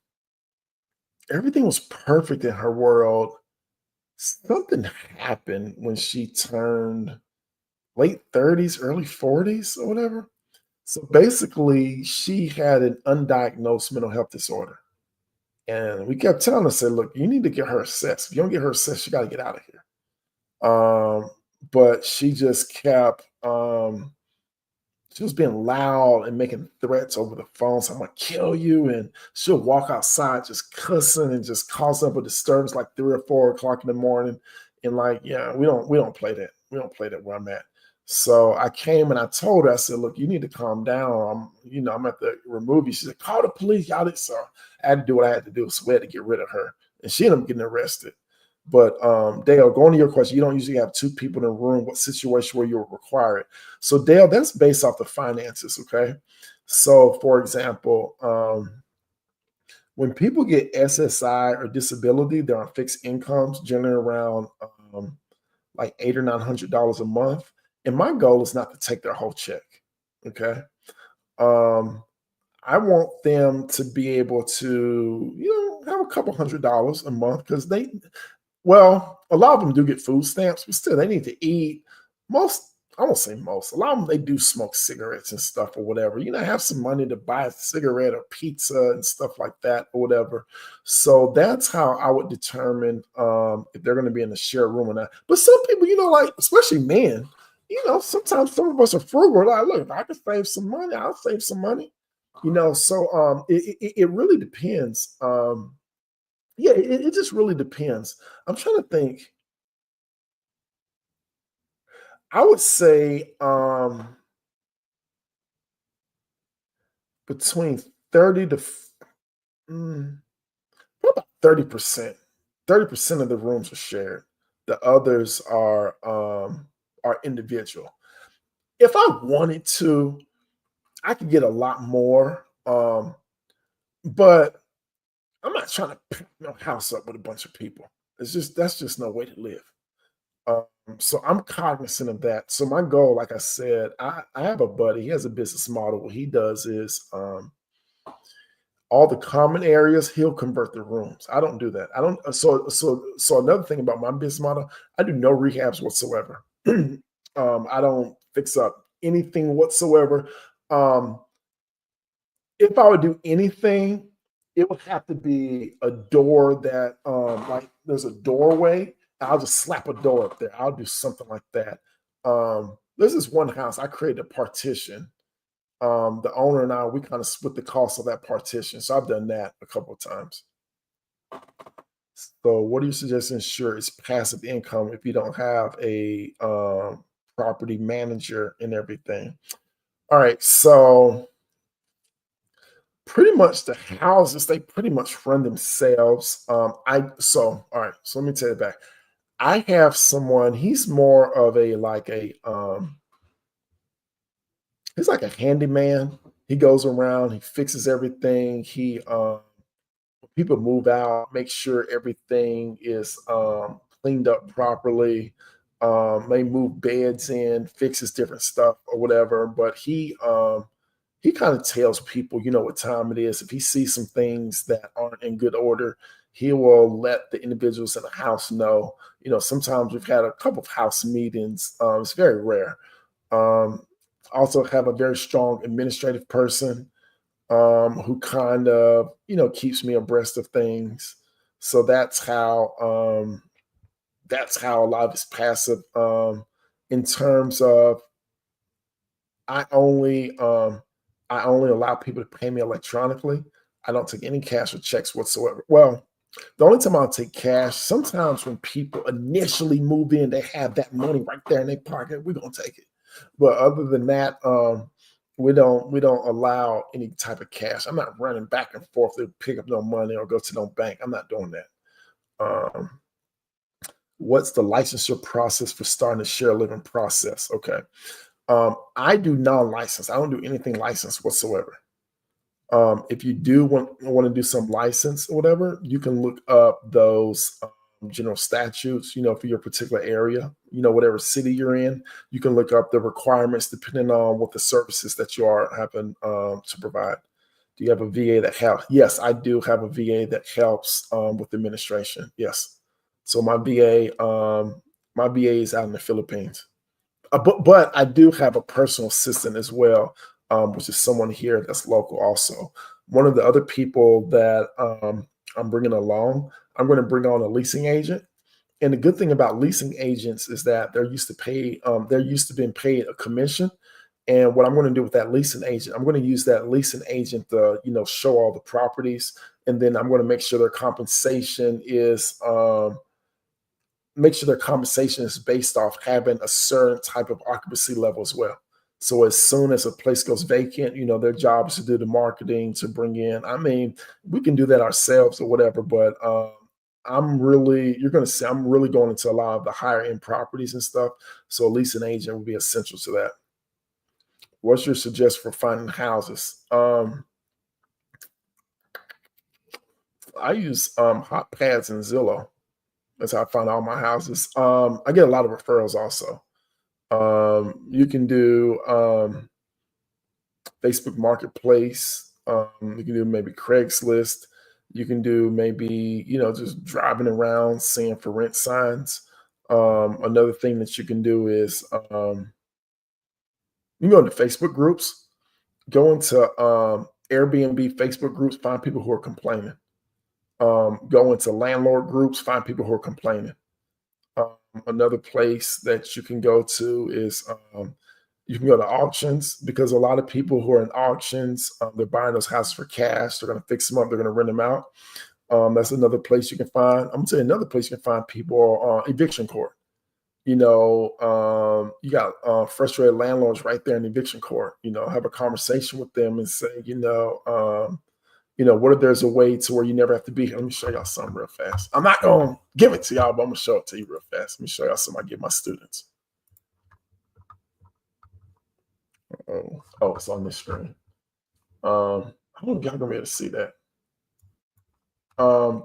Everything was perfect in her world. Something happened when she turned late 30s, early 40s or whatever. So basically, she had an undiagnosed mental health disorder. And we kept telling her, said, look, you need to get her assessed. If you don't get her assessed, you got to get out of here. But she just kept she was being loud and making threats over the phone. So I'm gonna kill you. And she'll walk outside just cussing and just cause up a disturbance like 3 or 4 o'clock in the morning. And like, yeah, we don't play that. We don't play that where I'm at. So I came and I told her, I said, look, you need to calm down. I'm at the remove you. She said, call the police, y'all. So I had to do what I had to do. So we had to get rid of her. And she ended up getting arrested. But Dale, going to your question, you don't usually have two people in a room. What situation where you require it? So Dale, that's based off the finances, okay? So for example, when people get SSI or disability, they're on fixed incomes, generally around like $800 or $900 a month. And my goal is not to take their whole check, okay? Um, I want them to be able to, have a couple $100 a month because a lot of them do get food stamps, but still, they need to eat. Most, I won't say most, a lot of them, they do smoke cigarettes and stuff or whatever. Have some money to buy a cigarette or pizza and stuff like that or whatever. So that's how I would determine if they're going to be in a shared room or not. But some people, like, especially men, sometimes some of us are frugal. Like, look, if I can save some money, I'll save some money. So it really depends. Yeah, it just really depends. I'm trying to think. I would say between 30 to mm, about 30%. 30% of the rooms are shared. The others are individual. If I wanted to, I could get a lot more. But I'm not trying to pack no house up with a bunch of people. That's just no way to live. So I'm cognizant of that. So my goal, like I said, I have a buddy. He has a business model. What he does is all the common areas, he'll convert the rooms. I don't do that. I don't. So another thing about my business model, I do no rehabs whatsoever. I don't fix up anything whatsoever. Um, if I would do anything, it would have to be a door that, like, there's a doorway. I'll just slap a door up there. I'll do something like that. There's this one house I created a partition. The owner and I, we kind of split the cost of that partition. So I've done that a couple of times. So what do you suggest ensure is passive income if you don't have a property manager and everything? All right, so pretty much the houses, they pretty much run themselves. All right, so let me take it back. I have someone, he's more of a he's like a handyman. He goes around, he fixes everything. He people move out, make sure everything is cleaned up properly. May move beds in, fixes different stuff or whatever. But he kind of tells people, you know, what time it is. If he sees some things that aren't in good order, he will let the individuals in the house know. You know, sometimes we've had a couple of house meetings. It's very rare. Um, Also have a very strong administrative person who kind of, you know, keeps me abreast of things. So that's how a lot of it's passive. In terms of I only um I only allow people to pay me electronically. I don't take any cash or checks whatsoever. Well, the only time I'll take cash, sometimes when people initially move in, they have that money right there in their pocket. We're gonna take it. But other than that, we don't allow any type of cash. I'm not running back and forth to pick up no money or go to no bank. I'm not doing that. Um, what's the licensure process for starting a share living process? Okay. I do non-license. I don't do anything licensed whatsoever. If you do want to do some license or whatever, you can look up those general statutes, you know, for your particular area, you know, whatever city you're in, you can look up the requirements depending on what the services that you are having to provide. Do you have a VA that helps? Yes, I do have a VA that helps with administration. Yes. So my VA is out in the Philippines. But I do have a personal assistant as well, which is someone here that's local also. One of the other people that I'm bringing along, I'm going to bring on a leasing agent. And the good thing about leasing agents is that they're used to being paid a commission. And what I'm going to do with that leasing agent, I'm going to use that leasing agent to, you know, show all the properties, and then I'm going to make sure their compensation is based off having a certain type of occupancy level as well. So as soon as a place goes vacant, you know, their job is to do the marketing to bring in. I mean, we can do that ourselves or whatever, but you're going to see, I'm really going into a lot of the higher end properties and stuff. So at least an agent would be essential to that. What's your suggestion for finding houses? I use Hot Pads and Zillow. That's how I find all my houses. I get a lot of referrals also. You can do Facebook Marketplace. You can do maybe Craigslist. You can do maybe, you know, just driving around seeing for rent signs. Another thing that you can do is you can go into Facebook groups, go into Airbnb Facebook groups, find people who are complaining. Go into landlord groups, find people who are complaining. Another place that you can go to is you can go to auctions, because a lot of people who are in auctions, they're buying those houses for cash. They're going to fix them up. They're going to rent them out. That's another place you can find. I'm going to tell you another place you can find people eviction court. You know, you got frustrated landlords right there in eviction court. You know, have a conversation with them and say, what if there's a way to where you never have to be here? Let me show y'all something real fast. I'm not going to give it to y'all, but I'm going to show it to you real fast. Let me show y'all something I give my students. Oh, it's on this screen. I don't know if y'all going to be able to see that. Um,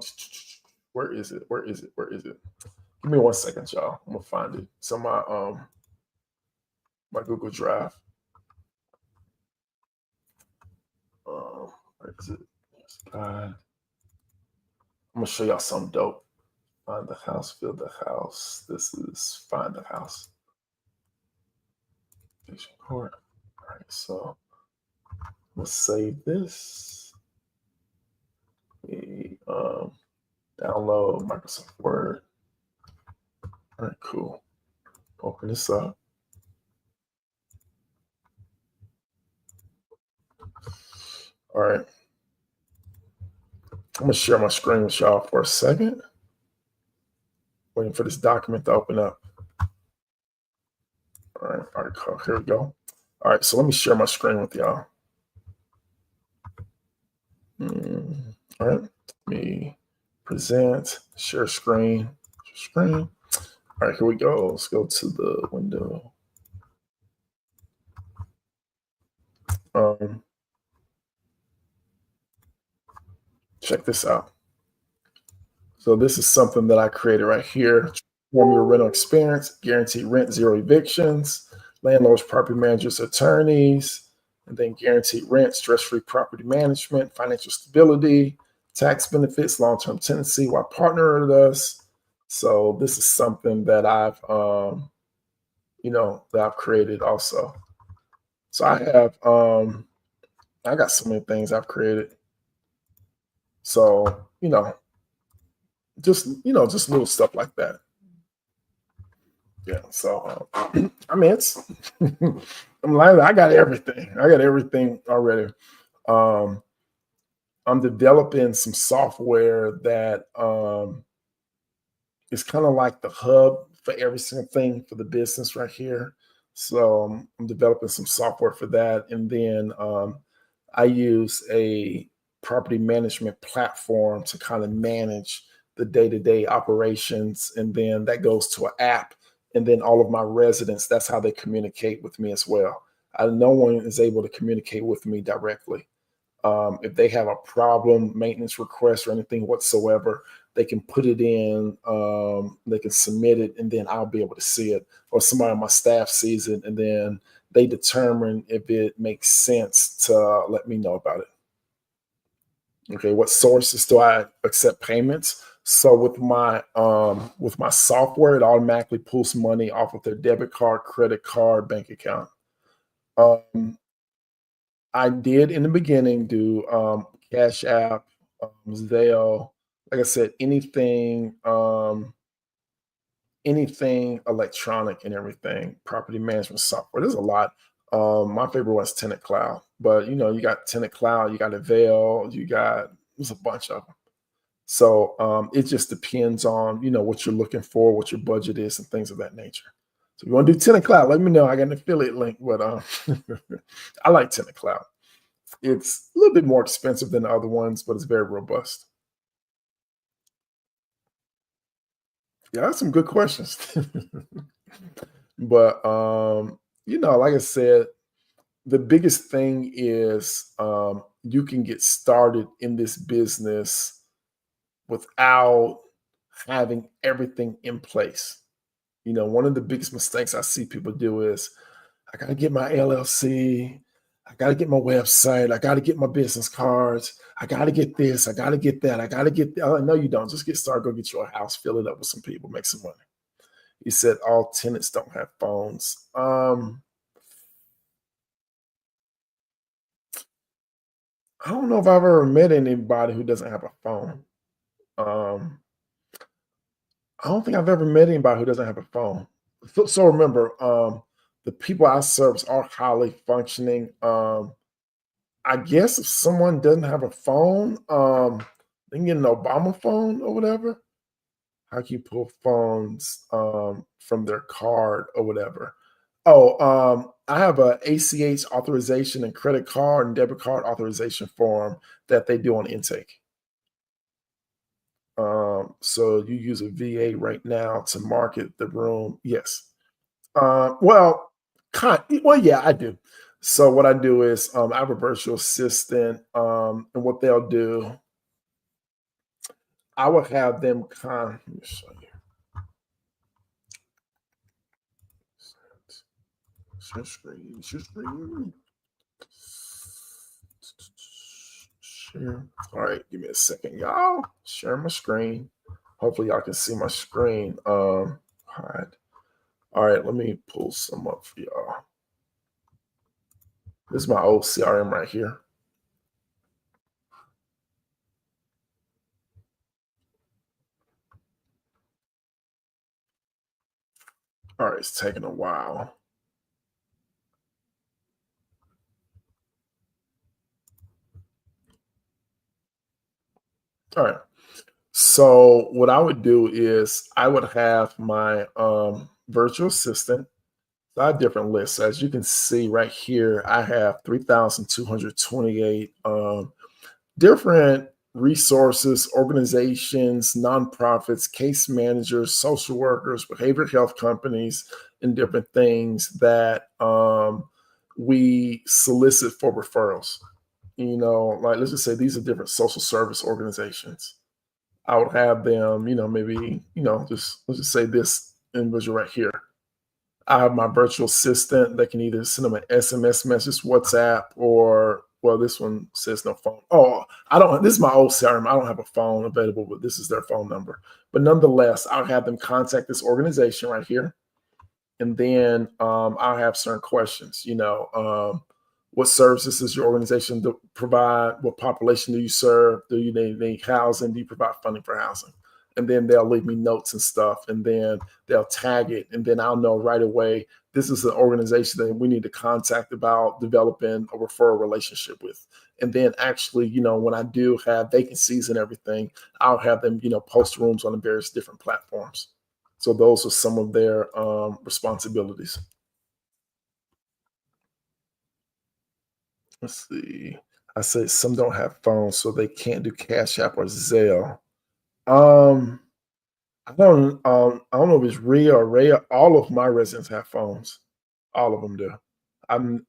where is it? Where is it? Where is it? Give me 1 second, y'all. I'm gonna find it. It's on my Google Drive. Where is it? I'm gonna show y'all something dope. Find the house, build the house. This is find the house. Vision Court. All right, so let's save this. We download Microsoft Word. All right, cool. Open this up. All right. I'm gonna share my screen with y'all for a second. Waiting for this document to open up. All right, cool. Here we go. All right, so let me share my screen with y'all. All right, let me present, share screen. All right, here we go. Let's go to the window. Check this out. So this is something that I created right here. Transform your rental experience, guaranteed rent, 0 evictions, landlords, property managers, attorneys, and then guaranteed rent, stress-free property management, financial stability, tax benefits, long-term tenancy while partnering with us. So this is something that I've that I've created also. So I have I got so many things I've created. So, just little stuff like that. Yeah. So I mean it's I'm like I got everything. I got everything already. I'm developing some software that is kind of like the hub for every single thing for the business right here. So I'm developing some software for that. And then I use a property management platform to kind of manage the day-to-day operations. And then that goes to an app. And then all of my residents, that's how they communicate with me as well. No one is able to communicate with me directly. If they have a problem, maintenance request, or anything whatsoever, they can put it in, they can submit it, and then I'll be able to see it. Or somebody on my staff sees it, and then they determine if it makes sense to let me know about it. Okay, what sources do I accept payments? So with my software, it automatically pulls money off of their debit card, credit card, bank account. I did in the beginning do Cash App, Zelle, like I said, anything electronic and everything, property management software. There's a lot. My favorite one's Tenant Cloud, but you got Tenant Cloud, you got Avail, there's a bunch of them. So it just depends on what you're looking for, what your budget is, and things of that nature. So if you want to do Tenant Cloud, let me know. I got an affiliate link, but I like Tenant Cloud. It's a little bit more expensive than the other ones, but it's very robust. Yeah, that's some good questions. But like I said, the biggest thing is you can get started in this business without having everything in place. One of the biggest mistakes I see people do is I got to get my LLC. I got to get my website. I got to get my business cards. I got to get this. I got to get that. I got to get that. Oh, no, you don't. Just get started. Go get your house. Fill it up with some people. Make some money. He said all tenants don't have phones. I don't know if I've ever met anybody who doesn't have a phone. Um, I don't think I've ever met anybody who doesn't have a phone. So remember, the people I service are highly functioning. I guess if someone doesn't have a phone, they can get an Obama phone or whatever. How can you pull phones from their card or whatever? Oh, I have a ACH authorization and credit card and debit card authorization form that they do on intake. So you use a VA right now to market the room. Yes. Well, yeah, I do. So what I do is I have a virtual assistant, and what they'll do, I will have them let me show you. Share screen. Share screen. Share. All right, give me a second, y'all. Share my screen. Hopefully, y'all can see my screen. Hide. All right, let me pull some up for y'all. This is my old CRM right here. All right, it's taking a while. All right. So what I would do is I would have my virtual assistant. I have different lists. As you can see right here, I have 3,228 different resources, organizations, nonprofits, case managers, social workers, behavioral health companies, and different things that we solicit for referrals. Like let's just say these are different social service organizations. I would have them, maybe, just let's just say this individual right here. I have my virtual assistant that can either send them an SMS message, WhatsApp, or well, this one says no phone. Oh, I don't. This is my old CRM. I don't have a phone available, but this is their phone number. But nonetheless, I'll have them contact this organization right here, and then I'll have certain questions. What services does your organization provide? What population do you serve? Do you need housing? Do you provide funding for housing? And then they'll leave me notes and stuff, and then they'll tag it, and then I'll know right away this is an organization that we need to contact about developing a referral relationship with. And then actually, when I do have vacancies and everything, I'll have them, post rooms on the various different platforms. So those are some of their responsibilities. Let's see. I say some don't have phones, so they can't do Cash App or Zelle. Um, I don't know if it's Rhea or Rhea. All of my residents have phones. All of them do. I'm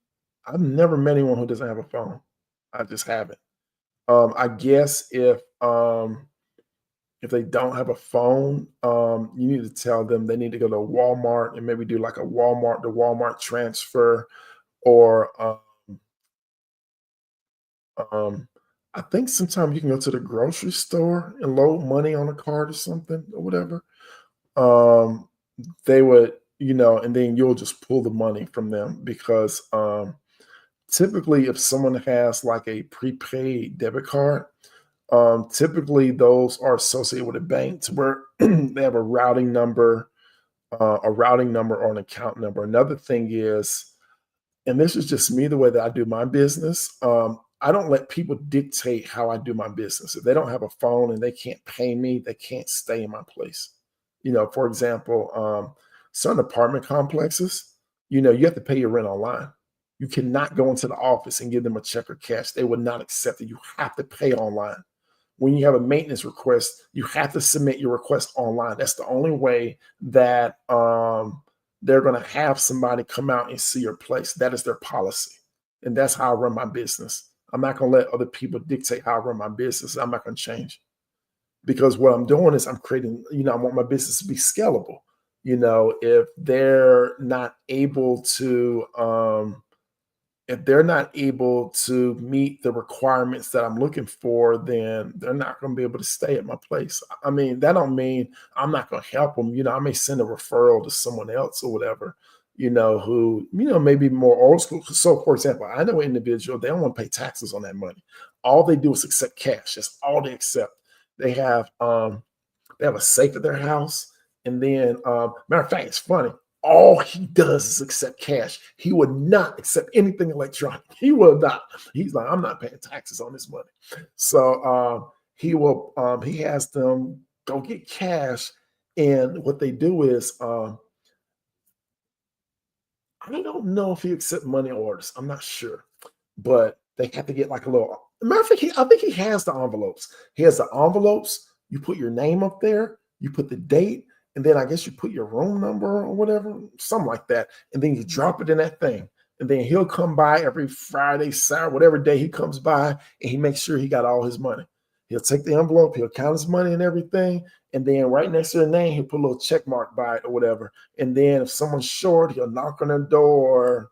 I've never met anyone who doesn't have a phone. I just haven't. I guess if they don't have a phone, you need to tell them they need to go to Walmart and maybe do like a Walmart to Walmart transfer, or um, I think sometimes you can go to the grocery store and load money on a card or something or whatever. Um, they would, and then you'll just pull the money from them because typically if someone has like a prepaid debit card, typically those are associated with a bank to where they have a routing number or an account number. Another thing is, and this is just me, the way that I do my business. I don't let people dictate how I do my business. If they don't have a phone and they can't pay me, they can't stay in my place. For example, certain apartment complexes, you have to pay your rent online. You cannot go into the office and give them a check or cash. They would not accept it. You have to pay online. When you have a maintenance request, you have to submit your request online. That's the only way that they're going to have somebody come out and see your place. That is their policy. And that's how I run my business. I'm not going to let other people dictate how I run my business. I'm not going to change, because what I'm doing is I'm creating, I want my business to be scalable. If they're not able to, if they're not able to meet the requirements that I'm looking for, then they're not going to be able to stay at my place. I mean, that don't mean I'm not going to help them. I may send a referral to someone else or whatever, who, maybe more old school. So, for example, I know an individual, they don't want to pay taxes on that money. All they do is accept cash. That's all they accept. They have a safe at their house. And then, matter of fact, it's funny. All he does is accept cash. He would not accept anything electronic. He will not. He's like, I'm not paying taxes on this money. So he has them go get cash. And what they do is, I don't know if he accepts money orders. I'm not sure, but they have to get like a little. Matter of fact, I think he has the envelopes. He has the envelopes. You put your name up there. You put the date, and then I guess you put your room number or whatever, something like that, and then you drop it in that thing. And then he'll come by every Friday, Saturday, whatever day he comes by, and he makes sure he got all his money. He'll take the envelope, he'll count his money and everything, And then right next to the name, he'll put a little check mark by it or whatever. And then if someone's short, he'll knock on their door.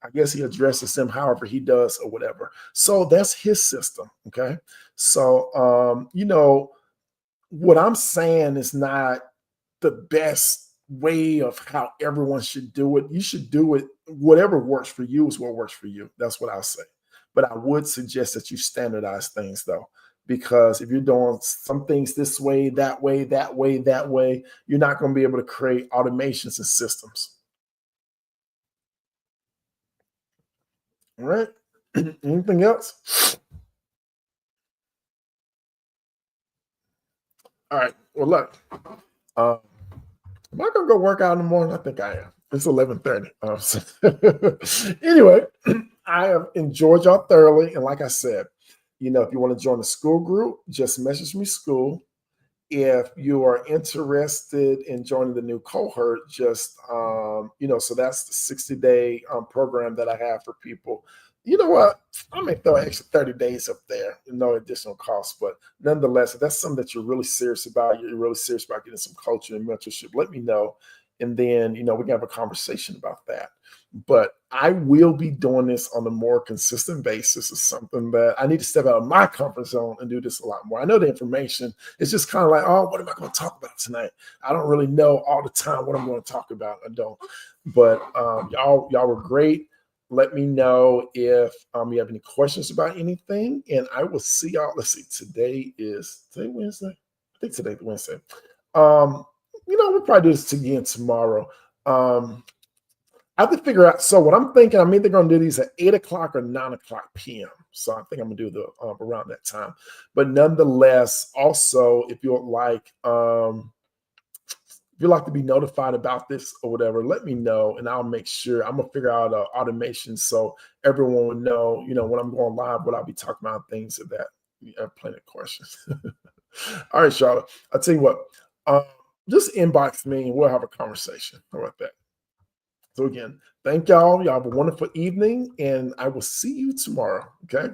I guess he addresses them however he does or whatever. So that's his system. Okay. So, what I'm saying is not the best way of how everyone should do it. You should do it. Whatever works for you is what works for you. That's what I'll say. But I would suggest that you standardize things though, because if you're doing some things this way, that way, that way, that way, you're not going to be able to create automations and systems. All right. Anything else? All right. Well, look. Um, Am I gonna go work out in the morning? I think I am. It's 11:30. Anyway, I have enjoyed y'all thoroughly, and like I said, if you want to join the school group, just message me school. If you are interested in joining the new cohort, just so that's the 60-day program that I have for people. You know what? I may throw an extra 30 days up there, no additional cost. But nonetheless, if that's something that you're really serious about, you're really serious about getting some coaching and mentorship, let me know. And then, we can have a conversation about that. But I will be doing this on a more consistent basis. It's something that I need to step out of my comfort zone and do this a lot more. I know the information. It's just kind of like, oh, what am I going to talk about tonight? I don't really know all the time what I'm going to talk about. I don't. But y'all were great. Let me know if you have any questions about anything, and I will see y'all. Let's see. Today Wednesday. I think today's Wednesday. We'll probably do this again tomorrow. I have to figure out. So what I'm thinking, I'm either going to do these at 8 o'clock or 9 o'clock p.m. So I think I'm going to do the around that time. But nonetheless, also if you would like, if you'd like to be notified about this or whatever, let me know, and I'll make sure. I'm gonna figure out automation so everyone will know, when I'm going live, what I'll be talking about, things of that. Plenty of questions. All right, Charlotte. I'll tell you what. Just inbox me and we'll have a conversation. How about that? So again, thank y'all. Y'all have a wonderful evening, and I will see you tomorrow. Okay.